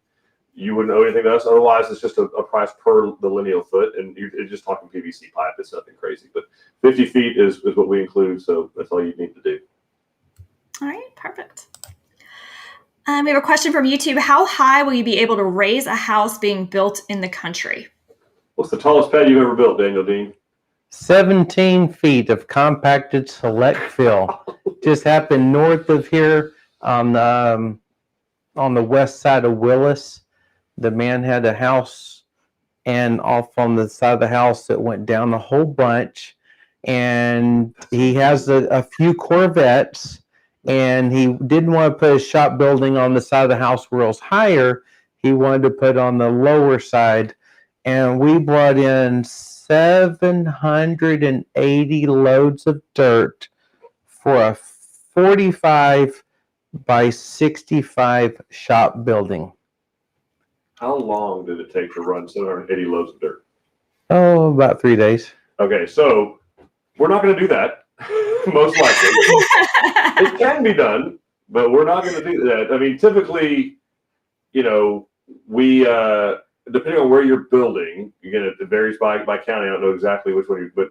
you wouldn't owe anything to us. Otherwise, it's just a price per the lineal foot, and you're just talking PVC pipe. It's nothing crazy, but 50 feet is what we include. So that's all you need to do. All right, perfect. We have a question from YouTube. How high will you be able to raise a house being built in the country? What's the tallest pad you've ever built, Daniel Dean? 17 feet of compacted select fill. Just happened north of here on the west side of Willis. The man had a house and off on the side of the house it went down a whole bunch. And he has a few Corvettes, and he didn't want to put a shop building on the side of the house where it was higher. He wanted to put on the lower side, and we brought in 780 loads of dirt for a 45 by 65 shop building. How long did it take to run 780 loads of dirt? Oh, about 3 days. Okay, so we're not going to do that, most likely. It can be done, but we're not going to do that. I mean, typically, we depending on where you're building, again, it varies by county. I don't know exactly which one, but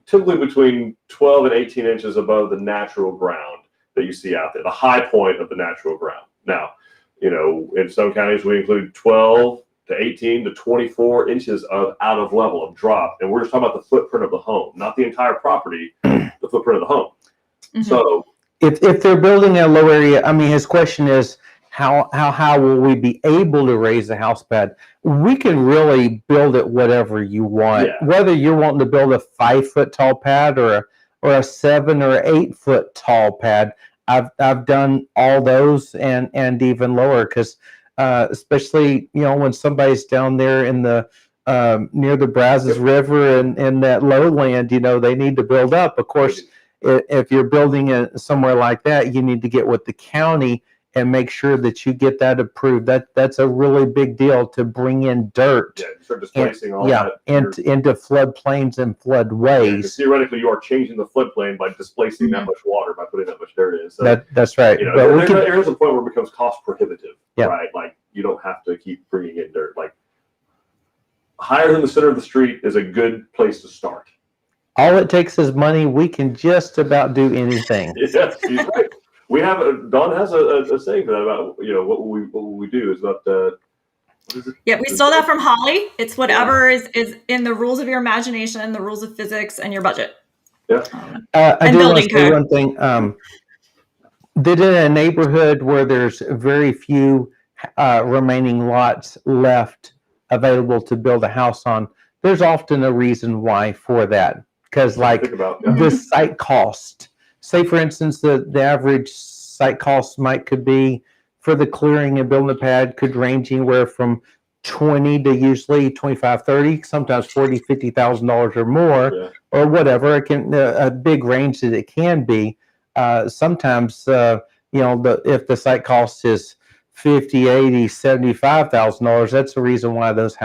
typically between 12 and 18 inches above the natural ground that you see out there, the high point of the natural ground. Now, in some counties we include 12 to 18 to 24 inches of out of level of drop, and we're just talking about the footprint of the home, not the entire property, the footprint of the home. Mm-hmm. So, if they're building in a low area, I mean, his question is, how high will we be able to raise the house pad? We can really build it whatever you want. Yeah. Whether you're wanting to build a 5 foot tall pad or a 7 or 8 foot tall pad, I've done all those and even lower, because especially when somebody's down there in the near the Brazos River and that lowland, they need to build up. Of course, if you're building it somewhere like that, you need to get with the county and make sure that you get that approved. That's a really big deal, to bring in dirt. Yeah, start displacing all that. Into floodplains and floodways. Yeah, theoretically, you are changing the floodplain by displacing that much water, by putting that much dirt in. So that's right. But there's a point where it becomes cost prohibitive, right? Like, you don't have to keep bringing in dirt. Like, higher than the center of the street is a good place to start. All it takes is money. We can just about do anything. Yes, he's right. We have Don has a saying for that about what we do is about Yeah, we stole that from Holly. It's whatever is in the rules of your imagination, the rules of physics, and your budget. Yeah. I do want to say one thing. That in a neighborhood where there's very few remaining lots left available to build a house on, there's often a reason why for that. Because the site cost. Say, for instance, the average site cost could be for the clearing and building a pad could range anywhere from 20 to usually 25, 30, sometimes 40, $50,000 or more, or whatever. It can a big range that it can be. Sometimes if the site cost is $50, $80, $75,000, that's the reason why those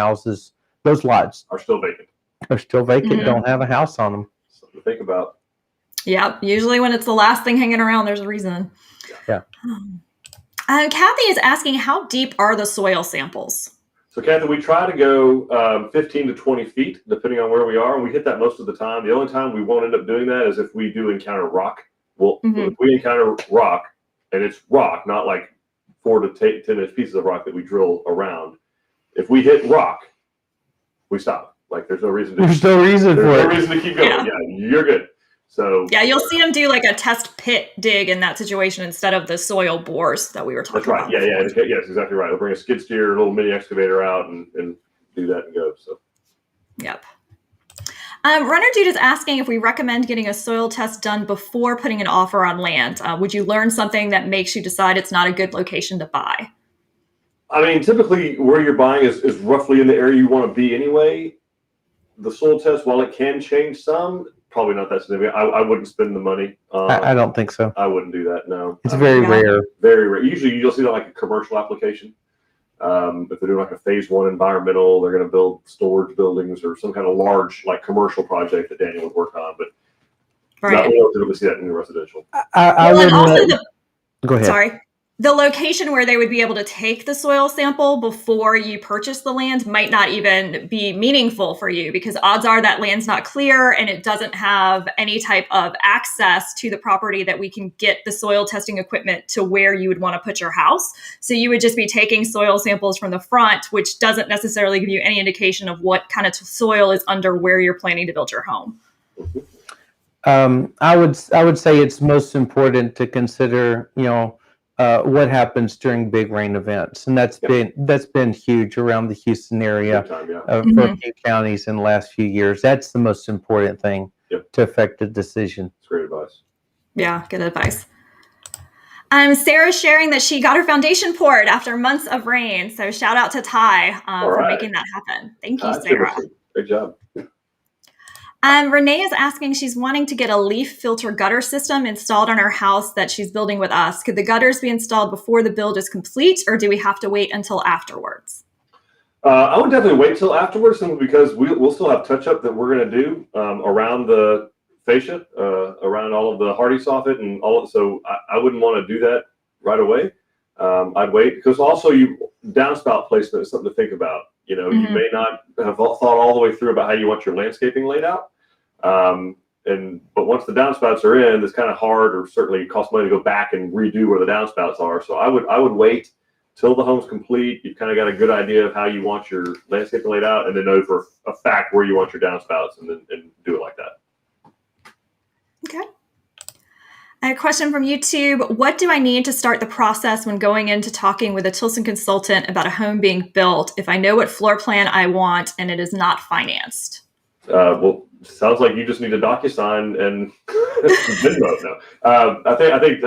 lots are still vacant. Mm-hmm. Don't have a house on them. Something to think about. Yeah, usually when it's the last thing hanging around, there's a reason. Yeah. Kathy is asking, how deep are the soil samples? So, Kathy, we try to go 15 to 20 feet, depending on where we are, and we hit that most of the time. The only time we won't end up doing that is if we do encounter rock. Well, if we encounter rock, and it's rock, not like 4 to 10 inch pieces of rock that we drill around. If we hit rock, we stop. Like, there's no reason to keep going. Yeah, you're good. So yeah, you'll see them do like a test pit dig in that situation instead of the soil bores that we were talking about. That's right. Yeah, that's exactly right. They'll bring a skid steer, a little mini excavator out and do that and go. So. Yep. Runner Dude is asking if we recommend getting a soil test done before putting an offer on land. Would you learn something that makes you decide it's not a good location to buy? I mean, typically where you're buying is roughly in the area you want to be anyway. The soil test, while it can change some, probably not that significant. I wouldn't spend the money. I don't think so. I wouldn't do that, no. It's very rare. Very rare. Usually you'll see that like a commercial application. If they're doing like a phase 1 environmental, they're going to build storage buildings or some kind of large like commercial project that Daniel would work on. But we don't typically see that in the residential. Go ahead. Sorry. The location where they would be able to take the soil sample before you purchase the land might not even be meaningful for you, because odds are that land's not clear and it doesn't have any type of access to the property that we can get the soil testing equipment to where you would want to put your house. So you would just be taking soil samples from the front, which doesn't necessarily give you any indication of what kind of soil is under where you're planning to build your home. I would say it's most important to consider, what happens during big rain events, and that's been huge around the Houston area for a few counties in the last few years. That's the most important thing to affect a decision. That's great advice. Yeah, good advice. Sarah's sharing that she got her foundation poured after months of rain. So shout out to Ty for making that happen. Thank you, Sarah. Great job. Renee is asking, she's wanting to get a leaf filter gutter system installed on her house that she's building with us. Could the gutters be installed before the build is complete, or do we have to wait until afterwards? I would definitely wait till afterwards, simply because we'll still have touch-up that we're going to do around the fascia, around all of the hardy soffit and all. So I wouldn't want to do that right away. I'd wait, because also downspout placement is something to think about. You know, you may not have thought all the way through about how you want your landscaping laid out. But once the downspouts are in, it's kind of hard, or certainly it costs money to go back and redo where the downspouts are. So I would wait till the home's complete. You've kind of got a good idea of how you want your landscaping laid out, and then know for a fact where you want your downspouts, and do it like that. Okay. A question from YouTube. What do I need to start the process when going into talking with a Tilson consultant about a home being built if I know what floor plan I want and it is not financed? Well, sounds like you just need a DocuSign and Venmo. No, I think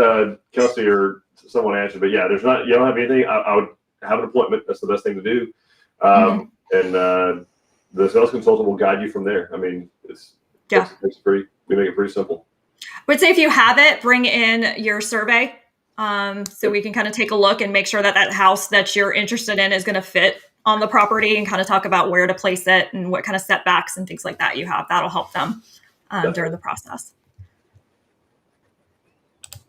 Kelsey or someone answered, but yeah, you don't have anything. I would have an appointment. That's the best thing to do. And the sales consultant will guide you from there. I mean, we make it pretty simple. I would say if you have it, bring in your survey so we can kind of take a look and make sure that house that you're interested in is going to fit on the property, and kind of talk about where to place it and what kind of setbacks and things like that you have. That'll help them during the process.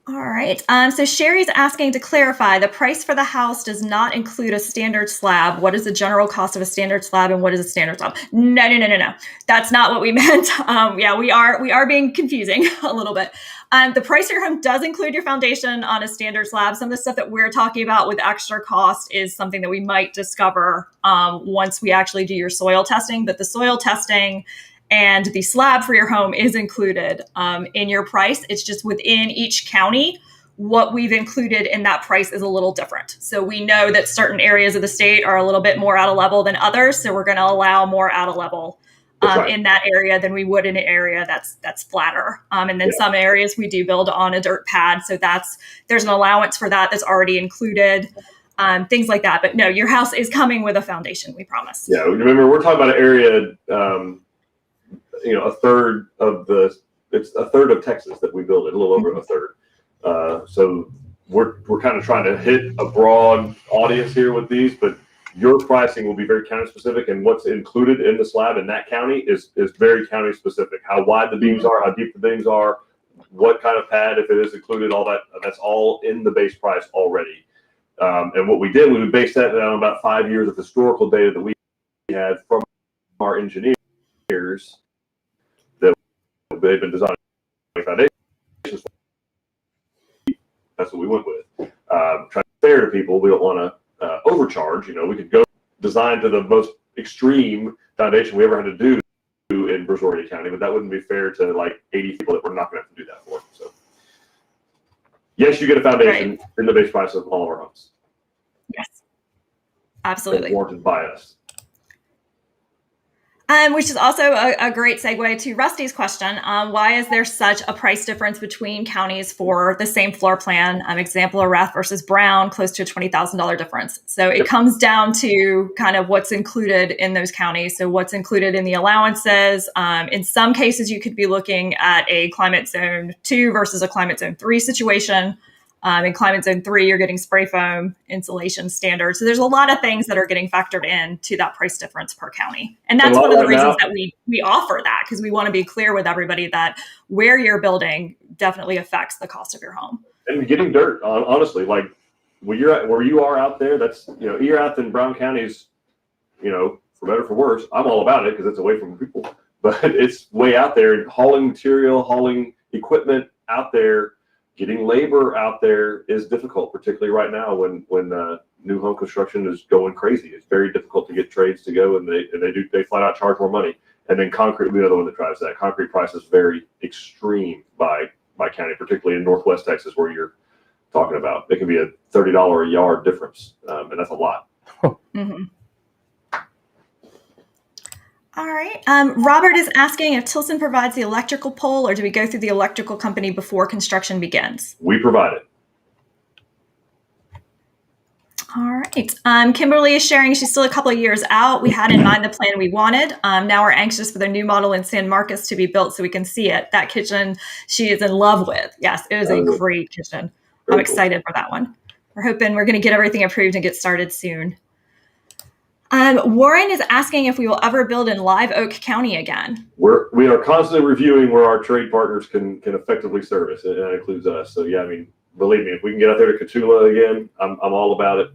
All right. So Sherry's asking to clarify, the price for the house does not include a standard slab. What is the general cost of a standard slab, and what is a standard slab? No. That's not what we meant. We are being confusing a little bit. The price of your home does include your foundation on a standard slab. Some of the stuff that we're talking about with extra cost is something that we might discover once we actually do your soil testing. But the soil testing and the slab for your home is included in your price. It's just within each county, what we've included in that price is a little different. So we know that certain areas of the state are a little bit more out of level than others. So we're going to allow more out of level in that area than we would in an area that's flatter. And then some areas we do build on a dirt pad. So there's an allowance for that's already included. Things like that. But no, your house is coming with a foundation, we promise. Yeah, remember, we're talking about an area, a third of Texas that we build it, a little over a third. So we're kind of trying to hit a broad audience here with these, but your pricing will be very county specific, and what's included in the slab in that county is very county specific. How wide the beams are, how deep the beams are, what kind of pad, if it is included, all that's all in the base price already. And what we did, we based that on about 5 years of historical data that we had from our engineers that they've been designing foundations. That's what we went with. Trying to be fair to people, we don't want to overcharge. We could go design to the most extreme foundation we ever had to do in Brazoria County, but that wouldn't be fair to like 80 people that we're not going to have to do that for. So yes, you get a foundation in the base price of all of our homes. Yes, absolutely. Warranted by us. Which is also a great segue to Rusty's question. Why is there such a price difference between counties for the same floor plan? Example, Arath versus Brown, close to a $20,000 difference. So it comes down to kind of what's included in those counties. So what's included in the allowances. In some cases, you could be looking at a climate zone 2 versus a climate zone 3 situation. In climate zone 3, you're getting spray foam insulation standards. So there's a lot of things that are getting factored in to that price difference per county. And that's one of the reasons that we offer that, because we want to be clear with everybody that where you're building definitely affects the cost of your home. And getting dirt, honestly, like where you are out there, that's, Erath and Brown counties, for better or for worse, I'm all about it because it's away from people, but it's way out there. Hauling material, hauling equipment out there, getting labor out there is difficult, particularly right now when new home construction is going crazy. It's very difficult to get trades to go, and they flat out charge more money. And then concrete will be another one that drives that. Concrete prices vary extreme by county, particularly in Northwest Texas, where you're talking about. It can be a $30 a yard difference, and that's a lot. Mm-hmm. All right. Robert is asking if Tilson provides the electrical pole, or do we go through the electrical company before construction begins? We provide it. All right. Kimberly is sharing she's still a couple of years out. We had in mind the plan we wanted. Now we're anxious for the new model in San Marcos to be built so we can see it. That kitchen she is in love with. Yes, it is a great kitchen. I'm excited for that one. We're hoping we're going to get everything approved and get started soon. Warren is asking if we will ever build in Live Oak County again. We are constantly reviewing where our trade partners can effectively service, and that includes us. So yeah, I mean, believe me, if we can get out there to Cotulla again, I'm all about it.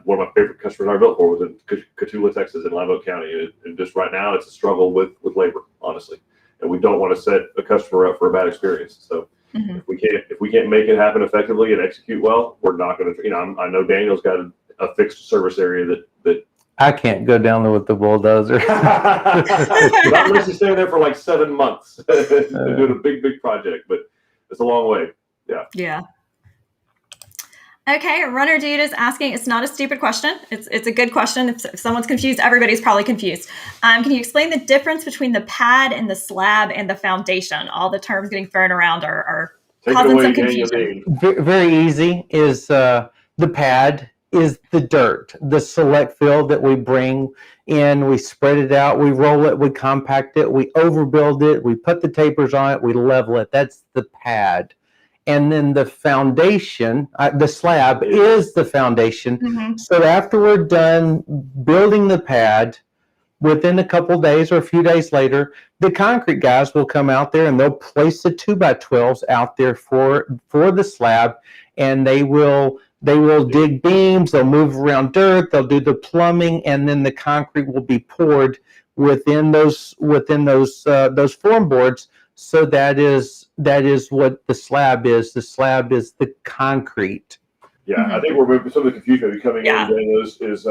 One of my favorite customers I built for was in Cotulla, Texas, in Live Oak County, and just right now it's a struggle with labor, honestly, and we don't want to set a customer up for a bad experience. So if we can't make it happen effectively and execute well, we're not going to. I know Daniel's got a fixed service area that I can't go down there with the bulldozer. not unless you stay there for like 7 months and doing a big project, but it's a long way. Yeah. Okay, Runner Dude is asking, it's not a stupid question. It's a good question. If someone's confused, everybody's probably confused. Can you explain the difference between the pad and the slab and the foundation? All the terms getting thrown around are causing some confusion. Very easy. Is the pad is the dirt, the select fill that we bring in, we spread it out, we roll it, we compact it, we overbuild it, we put the tapers on it, we level it. That's the pad. And then the foundation, the slab is the foundation. So after we're done building the pad, within a couple days or a few days later, the concrete guys will come out there and they'll place the 2x12s out there for the slab, and they will dig beams, they'll move around dirt, they'll do the plumbing, and then the concrete will be poured within those form boards. So that is what the slab is. The slab is the concrete. Yeah, I think we're some of the confusion coming in is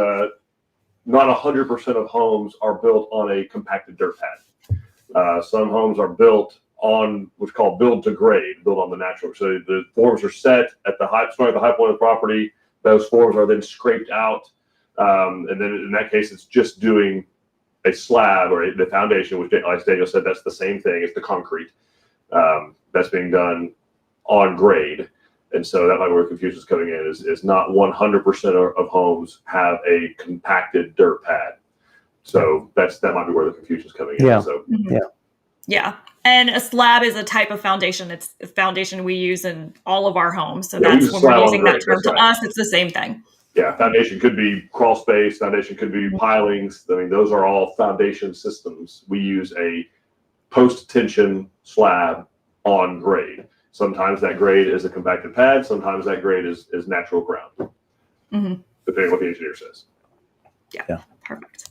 not 100% of homes are built on a compacted dirt pad. Some homes are built on what's called build to grade, built on the natural. So the forms are set at the high point of the property. Those forms are then scraped out, and then in that case, it's just doing a slab or the foundation, which, like Daniel said, that's the same thing as the concrete. That's being done on grade, and so that might be where confusion is coming in. Is not 100% of homes have a compacted dirt pad. So that might be where the confusion is coming in. Yeah. So Yeah. And a slab is a type of foundation. It's a foundation we use in all of our homes. So that's when we're using that term. To us, it's the same thing. Yeah, foundation could be crawl space. Foundation could be pilings. I mean, those are all foundation systems. We use a post-tension slab on grade. Sometimes that grade is a compacted pad. Sometimes that grade is natural ground, depending on what the engineer says. Yeah, perfect.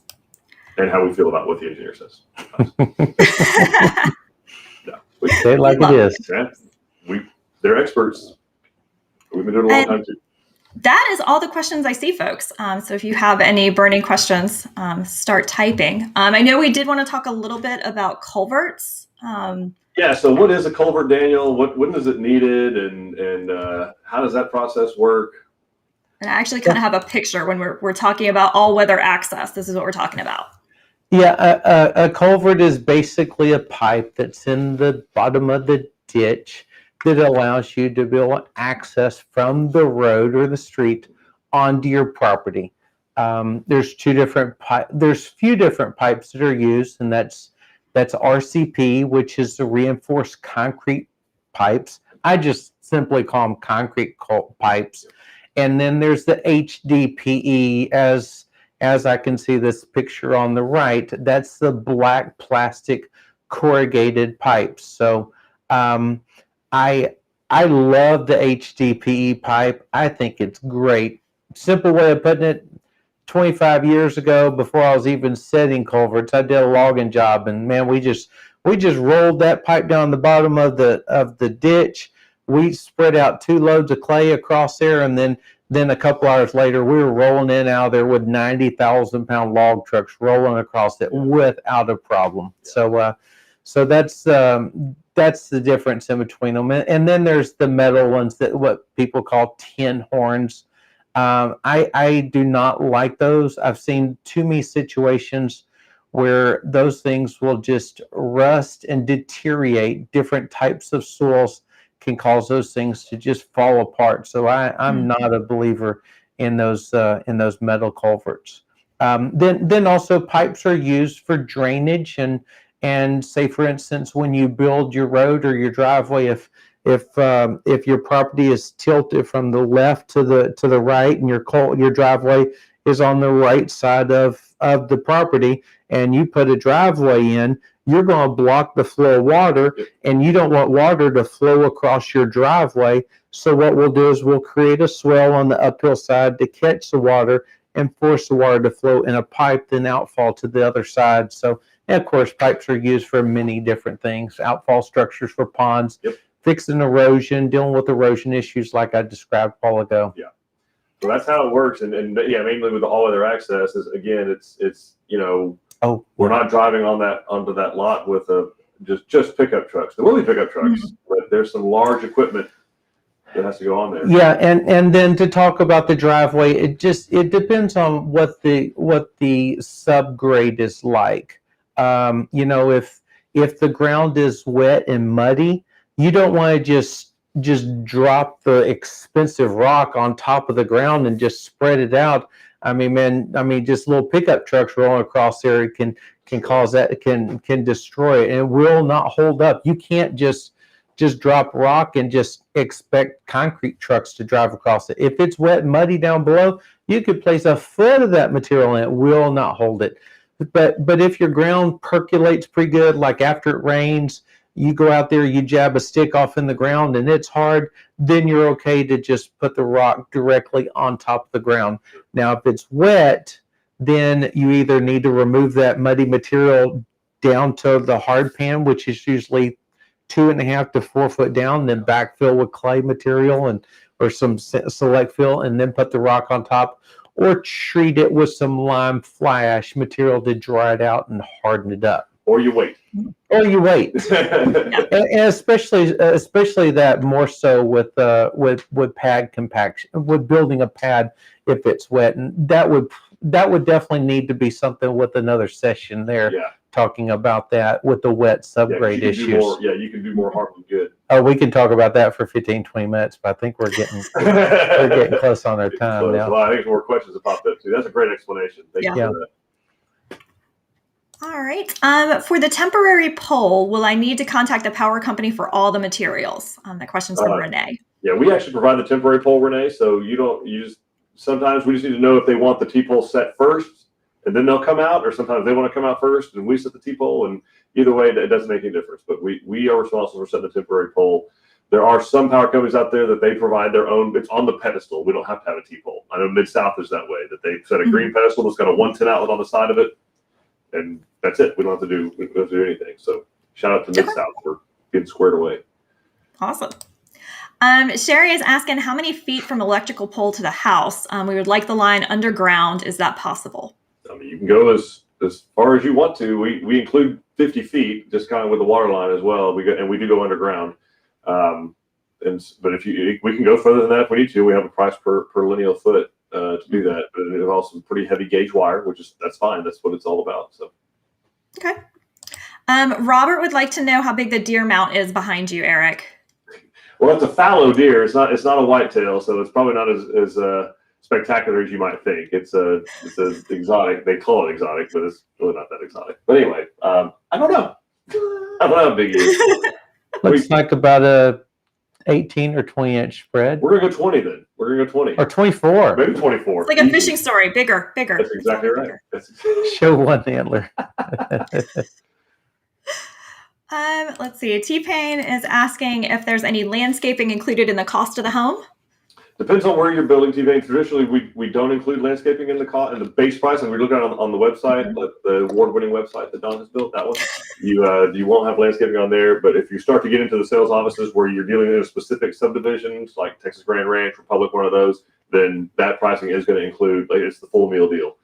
And how we feel about what the engineer says. Say it like it is. Yeah, they're experts. We've been doing it a long time too. That is all the questions I see, folks. So if you have any burning questions, start typing. I know we did want to talk a little bit about culverts. Yeah. So what is a culvert, Daniel? When is it needed, and how does that process work? And I actually kind of have a picture when we're talking about all-weather access. This is what we're talking about. Yeah, a culvert is basically a pipe that's in the bottom of the ditch that allows you to be able to access from the road or the street onto your property. There's few different pipes that are used, and that's RCP, which is the reinforced concrete pipes. I just simply call them concrete pipes. And then there's the HDPE, as I can see this picture on the right. That's the black plastic corrugated pipes. So I love the HDPE pipe. I think it's great. Simple way of putting it, 25 years ago, before I was even setting culverts, I did a logging job, and man, we just rolled that pipe down the bottom of the ditch. We spread out 2 loads of clay across there, and then a couple hours later, we were rolling in out there with 90,000-pound log trucks rolling across it without a problem. So So that's the difference in between them. And then there's the metal ones that what people call tin horns. I do not like those. I've seen too many situations where those things will just rust and deteriorate. Different types of soils can cause those things to just fall apart. So I'm not a believer in those metal culverts. Then also pipes are used for drainage and say for instance when you build your road or your driveway, if your property is tilted from the left to the right and your driveway is on the right side of the property and you put a driveway in, you're going to block the flow of water, and you don't want water to flow across your driveway. So what we'll do is we'll create a swell on the uphill side to catch the water and force the water to flow in a pipe, then outfall to the other side. So, and of course, pipes are used for many different things, outfall structures for ponds, fixing erosion, dealing with erosion issues like I described a while ago. Yeah. So that's how it works. And yeah, mainly with the all-weather access is, again, it's we're not driving onto that lot with just pickup trucks. There will be pickup trucks, but there's some large equipment that has to go on there. Yeah, and then to talk about the driveway, it depends on what the subgrade is like. If the ground is wet and muddy, you don't want to just drop the expensive rock on top of the ground and just spread it out. I mean, just little pickup trucks rolling across there can cause that, can destroy it, and it will not hold up. You can't just drop rock and just expect concrete trucks to drive across it. If it's wet and muddy down below, you could place a foot of that material and it will not hold it. But if your ground percolates pretty good, like after it rains, you go out there, you jab a stick off in the ground and it's hard, then you're okay to just put the rock directly on top of the ground. Now, if it's wet, then you either need to remove that muddy material down to the hard pan, which is usually 2.5 to 4 foot down, then backfill with clay material or some select fill, and then put the rock on top, or treat it with some lime fly ash material to dry it out and harden it up. Or you wait. And especially that more so with pad compaction, with building a pad if it's wet, and that would definitely need to be something with another session there. Yeah. Talking about that with the wet subgrade issues. You can do more harm than good. Oh, we can talk about that for 15, 20 minutes, but I think we're getting close on our time now. Well, I think more questions have popped up too. That's a great explanation. Thank you for that. All right. For the temporary pole, will I need to contact the power company for all the materials? That question's from Renee. Yeah, we actually provide the temporary pole, Renee, so you don't use, sometimes we just need to know if they want the T-pole set first, and then they'll come out, or sometimes they want to come out first and we set the T-pole, and either way, it doesn't make any difference. But we are responsible for setting the temporary pole. There are some power companies out there that they provide their own, it's on the pedestal. We don't have to have a T-pole. I know Mid-South is that way, that they set a green pedestal that's got a 110 outlet on the side of it, and that's it. We don't have to do anything. So shout out to Mid-South for getting squared away. Awesome. Sherry is asking how many feet from electrical pole to the house. We would like the line underground. Is that possible? I mean, you can go as far as you want to. We include 50 feet, just kind of with the water line as well. We do go underground. But we can go further than that if we need to. We have a price per lineal foot to do that. But it involves some pretty heavy gauge wire, that's fine. That's what it's all about. So. Okay. Robert would like to know how big the deer mount is behind you, Eric. Well, it's a fallow deer. It's not a whitetail, so it's probably not as spectacular as you might think. It's a exotic. They call it exotic, but it's really not that exotic. But anyway, I don't know. I don't know how big it is. Looks like about a 18 or 20 inch spread. We're gonna go 20 then. We're gonna go 20 or 24. Maybe 24. It's like a fishing story. Bigger. That's exactly right. Show one antler. Let's see. T-Pain is asking if there's any landscaping included in the cost of the home. Depends on where you're building, T-Pain. Traditionally, we don't include landscaping in the base price, and we look at it on the website, the award-winning website that Don has built. That one, you won't have landscaping on there. But if you start to get into the sales offices where you're dealing in specific subdivisions like Texas Grand Ranch, Republic, one of those, then that pricing is going to include, like, it's the full meal deal.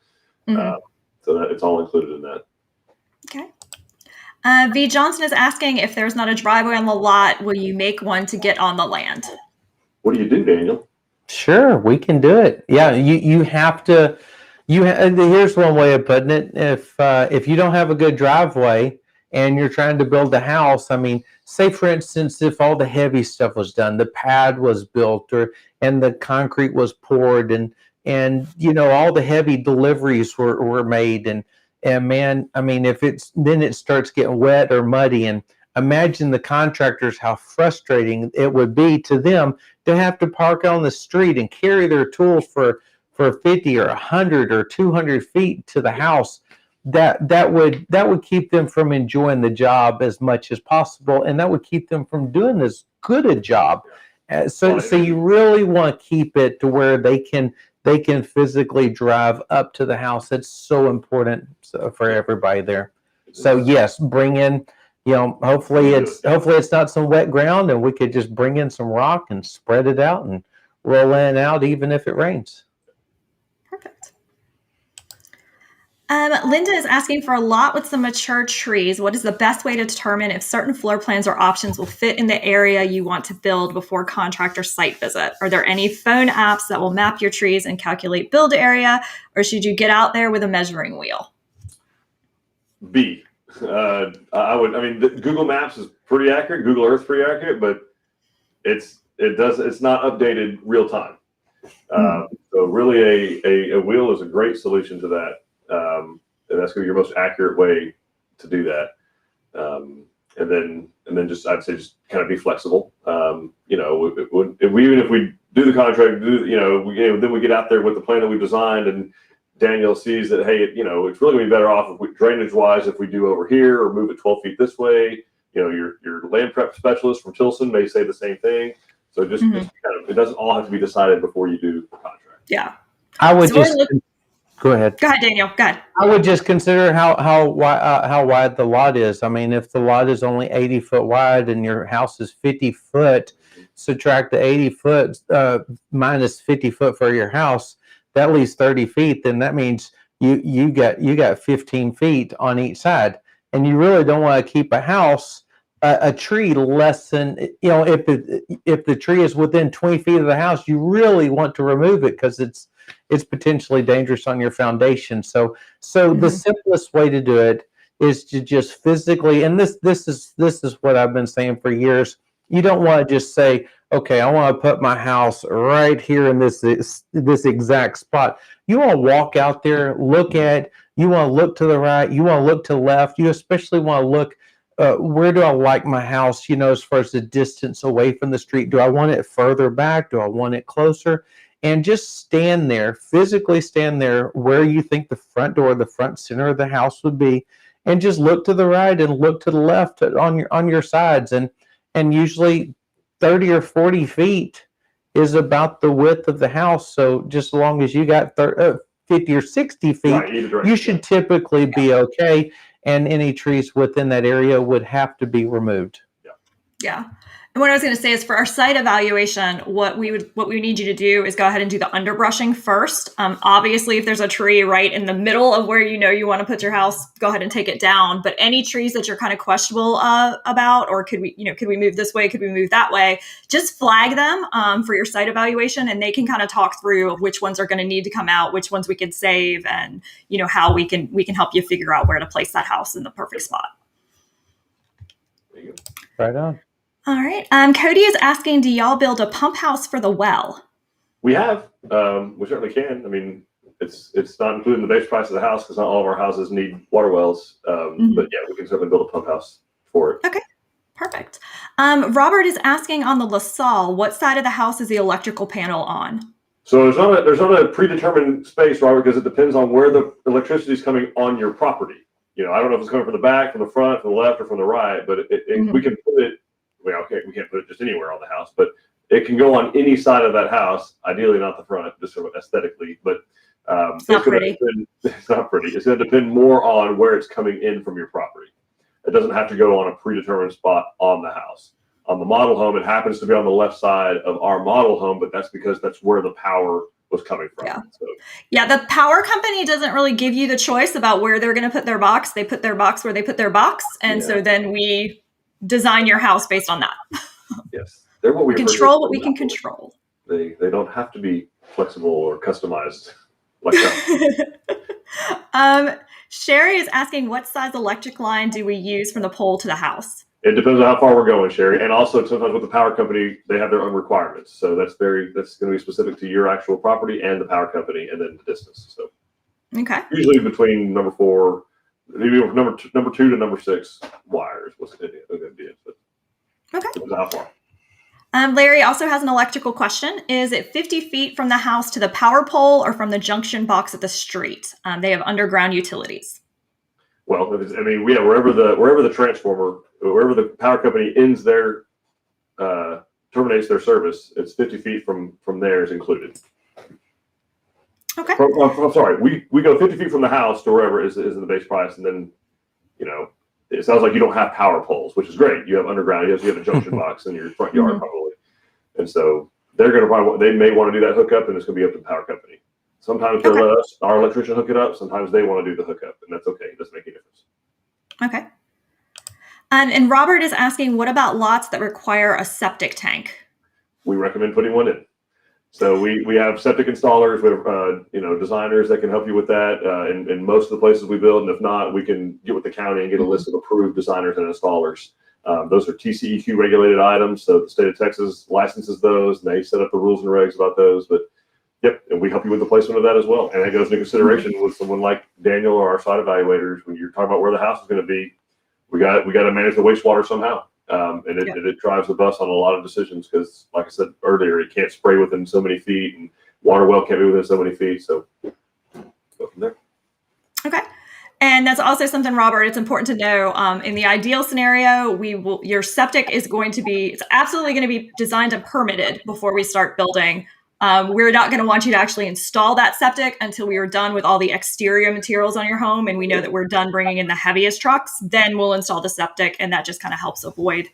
So that it's all included in that. Okay. V. Johnson is asking if there's not a driveway on the lot, will you make one to get on the land? What do you do, Daniel? Sure, we can do it. Yeah, you have to. Here's one way of putting it: if you don't have a good driveway and you're trying to build a house, I mean, say for instance, if all the heavy stuff was done, the pad was built, and the concrete was poured, and all the heavy deliveries were made, and man, I mean, if then it starts getting wet or muddy, and imagine the contractors how frustrating it would be to them to have to park on the street and carry their tools for 50 or 100 or 200 feet to the house. That would keep them from enjoying the job as much as possible, and that would keep them from doing as good a job. So you really want to keep it to where they can physically drive up to the house. That's so important for everybody there. So yes, bring in. Hopefully it's not some wet ground, and we could just bring in some rock and spread it out and roll in out, even if it rains. Perfect. Linda is asking for a lot with some mature trees. What is the best way to determine if certain floor plans or options will fit in the area you want to build before contractor site visit? Are there any phone apps that will map your trees and calculate build area, or should you get out there with a measuring wheel? B. Google Maps is pretty accurate. Google Earth's pretty accurate, but it's not updated real time. So really a wheel is a great solution to that. And that's going to be your most accurate way to do that. And then I'd say just kind of be flexible. Even if we do the contract, then we get out there with the plan that we've designed, and Daniel sees that, hey, it's really going to be better off drainage wise if we do over here or move it 12 feet this way. Your land prep specialist from Tilson may say the same thing. So just kind of, it doesn't all have to be decided before you do the contract. Yeah. I would go ahead. Go ahead, Daniel. Go ahead. I would just consider how wide the lot is. I mean, if the lot is only 80 foot wide and your house is 50 foot, subtract the 80 foot minus 50 foot for your house, that leaves 30 feet. Then that means you got 15 feet on each side, and you really don't want to keep a tree less than, if the tree is within 20 feet of the house, you really want to remove it because it's potentially dangerous on your foundation. So the simplest way to do it is to just physically, and this is what I've been saying for years. You don't want to just say, okay, I want to put my house right here in this exact spot. You want to walk out there, you want to look to the right, you want to look to the left. You especially want to look, where do I like my house, as far as the distance away from the street? Do I want it further back? Do I want it closer? And just physically stand there where you think the front door, the front center of the house would be, and just look to the right and look to the left on your sides. And usually 30 or 40 feet is about the width of the house. So just as long as you got 50 or 60 feet, right, you should typically be okay. And any trees within that area would have to be removed. Yeah. And what I was going to say is, for our site evaluation, what we need you to do is go ahead and do the underbrushing first. Obviously, if there's a tree right in the middle of where you want to put your house, go ahead and take it down. But any trees that you're kind of questionable about, or could we move this way? Could we move that way? Just flag them for your site evaluation, and they can kind of talk through which ones are going to need to come out, which ones we can save, and how we can help you figure out where to place that house in the perfect spot. Right on. All right. Cody is asking, do y'all build a pump house for the well? We have. We certainly can. I mean, it's not included in the base price of the house because not all of our houses need water wells. But yeah, we can certainly build a pump house for it. Okay. Perfect. Robert is asking, on the LaSalle, what side of the house is the electrical panel on? So there's not a predetermined space, Robert, because it depends on where the electricity is coming on your property. I don't know if it's coming from the back, from the front, from the left, or from the right, but we can put it. Well, okay, we can't put it just anywhere on the house, but it can go on any side of that house. Ideally, not the front, just sort of aesthetically. But it's not pretty. It's not pretty. It's going to depend more on where it's coming in from your property. It doesn't have to go on a predetermined spot on the house. On the model home, it happens to be on the left side of our model home, but that's because that's where the power was coming from. Yeah. So, yeah, the power company doesn't really give you the choice about where they're going to put their box. They put their box where they put their box. And so then we design your house based on that. yes, they're what we Control what we can control. They don't have to be flexible or customized like that. Sherry is asking, what size electric line do we use from the pole to the house? It depends on how far we're going, Sherry. And also sometimes with the power company, they have their own requirements. So that's going to be specific to your actual property and the power company and then the distance. So okay. Usually between number 4, maybe number 2 to number 6 wires was a good idea. But okay. Depends on how far. Larry also has an electrical question. Is it 50 feet from the house to the power pole or from the junction box at the street? They have underground utilities. Well, wherever the transformer, wherever the power company ends their, terminates their service, it's 50 feet from there is included. Okay. I'm sorry, we go 50 feet from the house to wherever is in the base price, and then, it sounds like you don't have power poles, which is great. You have underground, you have a junction box in your front yard probably. And so they may want to do that hookup, and it's going to be up to the power company. Sometimes they'll let our electrician hook it up. Sometimes they want to do the hookup, and that's okay. It doesn't make any difference. Okay. And Robert is asking, what about lots that require a septic tank? We recommend putting one in. So we have septic installers, we have designers that can help you with that in most of the places we build, and if not, we can get with the county and get a list of approved designers and installers. Those are TCEQ regulated items, so the state of Texas licenses those, and they set up the rules and regs about those. But yep, and we help you with the placement of that as well, and that goes into consideration with someone like Daniel or our site evaluators. When you're talking about where the house is going to be, we got to manage the wastewater somehow. And it drives the bus on a lot of decisions because, like I said earlier, you can't spray within so many feet, and water well can't be within so many feet. So go from there. Okay. And that's also something, Robert, it's important to know. In the ideal scenario, your septic is it's absolutely going to be designed and permitted before we start building. We're not going to want you to actually install that septic until we are done with all the exterior materials on your home. And we know that we're done bringing in the heaviest trucks, then we'll install the septic. And that just kind of helps avoid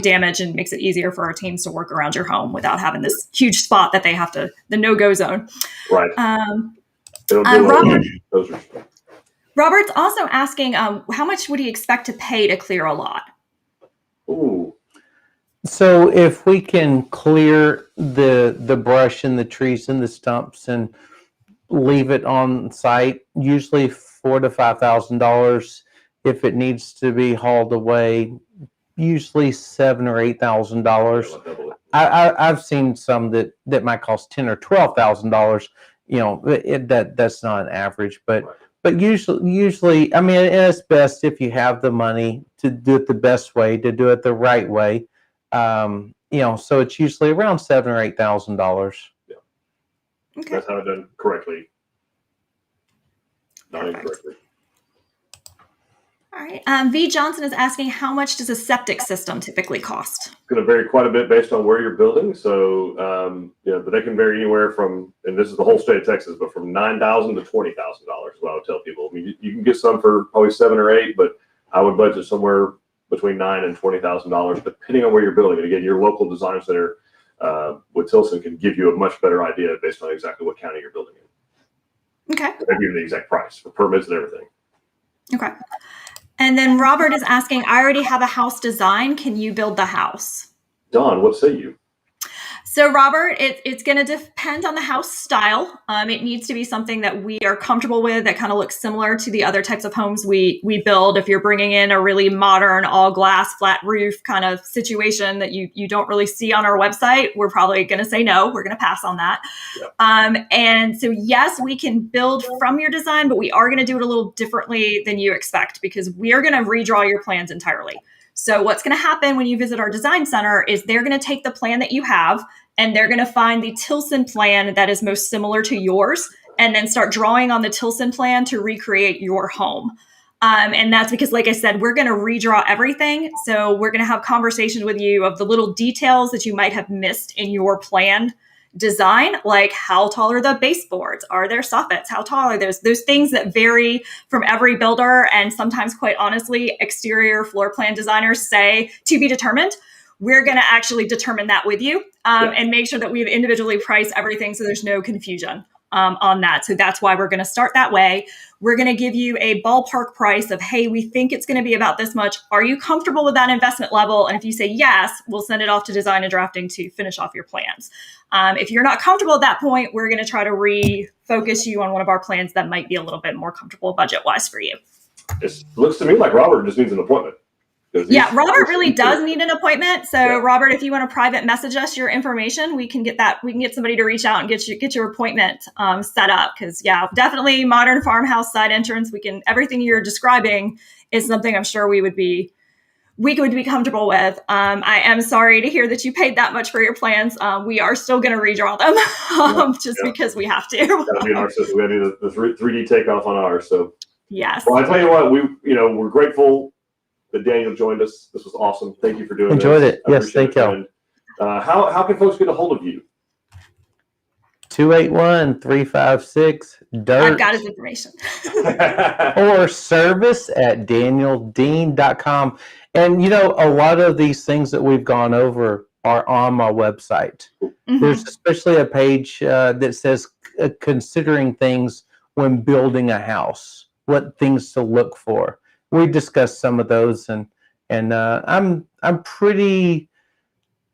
damage and makes it easier for our teams to work around your home without having this huge spot that they have the no-go zone. Right. Robert's also asking, how much would he expect to pay to clear a lot? Ooh. So if we can clear the brush and the trees and the stumps and leave it on site, usually $4,000 to $5,000. If it needs to be hauled away, usually $7,000 or $8,000. I've seen some that might cost $10,000 or $12,000. That's not an average, but usually, I mean, it's best if you have the money to do it the best way, to do it the right way. So it's usually around $7,000 or $8,000. Yeah. Okay. That's how it's done correctly. Not incorrectly. All right. V. Johnson is asking, how much does a septic system typically cost? It's going to vary quite a bit based on where you're building. So, but they can vary anywhere from, and this is the whole state of Texas, but from $9,000 to $20,000 is what I would tell people. I mean, you can get some for probably 7 or 8, but I would budget somewhere between $9,000 and $20,000, depending on where you're building. And again, your local design center with Tilson can give you a much better idea based on exactly what county you're building in. Okay. They give you the exact price for permits and everything. Okay. And then Robert is asking, I already have a house design. Can you build the house? Don, what say you? So Robert, it's going to depend on the house style. It needs to be something that we are comfortable with, that kind of looks similar to the other types of homes we build. If you're bringing in a really modern, all glass, flat roof kind of situation that you don't really see on our website, we're probably going to say no. We're going to pass on that. Yep. And so, yes, we can build from your design, but we are going to do it a little differently than you expect because we are going to redraw your plans entirely. So what's going to happen when you visit our design center is they're going to take the plan that you have and they're going to find the Tilson plan that is most similar to yours and then start drawing on the Tilson plan to recreate your home. And that's because, like I said, we're going to redraw everything. So we're going to have conversations with you of the little details that you might have missed in your plan design, like how tall are the baseboards? Are there soffits? How tall are those? Those things that vary from every builder. And sometimes, quite honestly, exterior floor plan designers say to be determined. we're going to actually determine that with you and make sure that we've individually priced everything so there's no confusion on that. So that's why we're going to start that way. We're going to give you a ballpark price of, hey, we think it's going to be about this much. Are you comfortable with that investment level? And if you say yes, we'll send it off to design and drafting to finish off your plans. If you're not comfortable at that point, we're going to try to refocus you on one of our plans that might be a little bit more comfortable budget-wise for you. It looks to me like Robert just needs an appointment. Yeah, Robert really does need an appointment. So Robert, if you want to private message us your information, we can get that. We can get somebody to reach out and get your appointment set up. Because definitely modern farmhouse side entrance. Everything you're describing is something I'm sure we could be comfortable with. I am sorry to hear that you paid that much for your plans. We are still going to redraw them because we have to. That'll be in our system. We got to do the 3D takeoff on ours. So yes. Well, I tell you what, we're grateful that Daniel joined us. This was awesome. Thank you for doing Enjoyed this. it. Yes, thank you. How can folks get a hold of you? 281-356-DIRT. I've got his information. Or service@danieldean.com. And, a lot of these things that we've gone over are on my website. Mm-hmm. There's especially a page that says considering things when building a house, what things to look for. We discussed some of those, and I'm pretty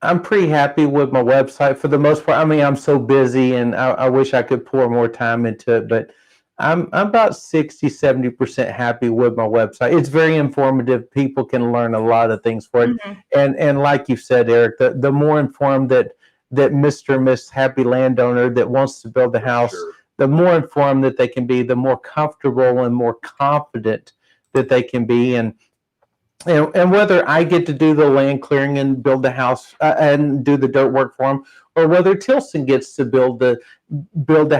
happy with my website for the most part. I mean, I'm so busy, and I wish I could pour more time into it, but I'm about 60-70% happy with my website. It's very informative. People can learn a lot of things for it, and like you said, Eric, the more informed that Mr. and Miss Happy Landowner that wants to build a house, the more informed that they can be, the more comfortable and more confident that they can be, and whether I get to do the land clearing and build the house and do the dirt work for them, or whether Tilson gets to build the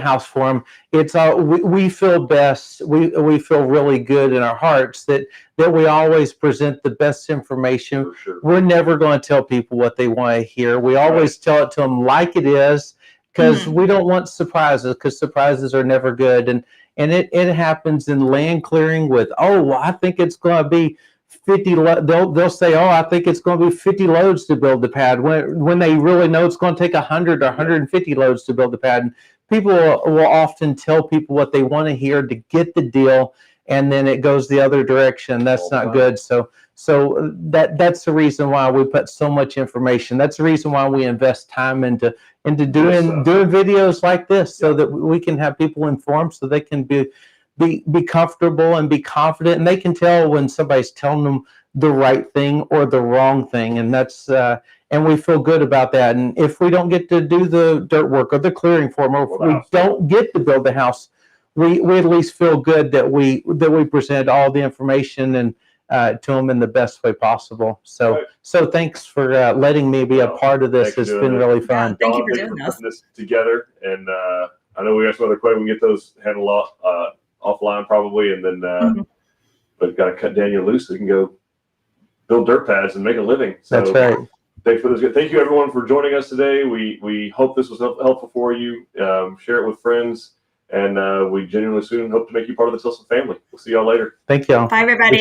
house for them, it's we feel best. We feel really good in our hearts that we always present the best information. For sure. We're never going to tell people what they want to hear. We always tell it to them like it is, because we don't want surprises, because surprises are never good. And it happens in land clearing with, I think it's going to be 50. They'll say, I think it's going to be 50 loads to build the pad, when they really know it's going to take 100 or 150 loads to build the pad. And people will often tell people what they want to hear to get the deal, and then it goes the other direction. That's not good. So that's the reason why we put so much information. That's the reason why we invest time into doing videos like this, so that we can have people informed, so they can be comfortable and be confident, and they can tell when somebody's telling them the right thing or the wrong thing. And that's and we feel good about that. And if we don't get to do the dirt work or the clearing for them, or if we don't get to build the house, we at least feel good that we present all the information and to them in the best way possible. So thanks for letting me be a part of this. It's been really fun. Thank you for doing this together. And I know we got some other questions. We can get those handled offline probably, and then but got to cut Daniel loose so he can go build dirt pads and make a living. So that's right. Thanks for this. Thank you everyone for joining us today. We hope this was helpful for you. Share it with friends, and we genuinely soon hope to make you part of the Tilson family. We'll see y'all later. Thank y'all. Bye everybody.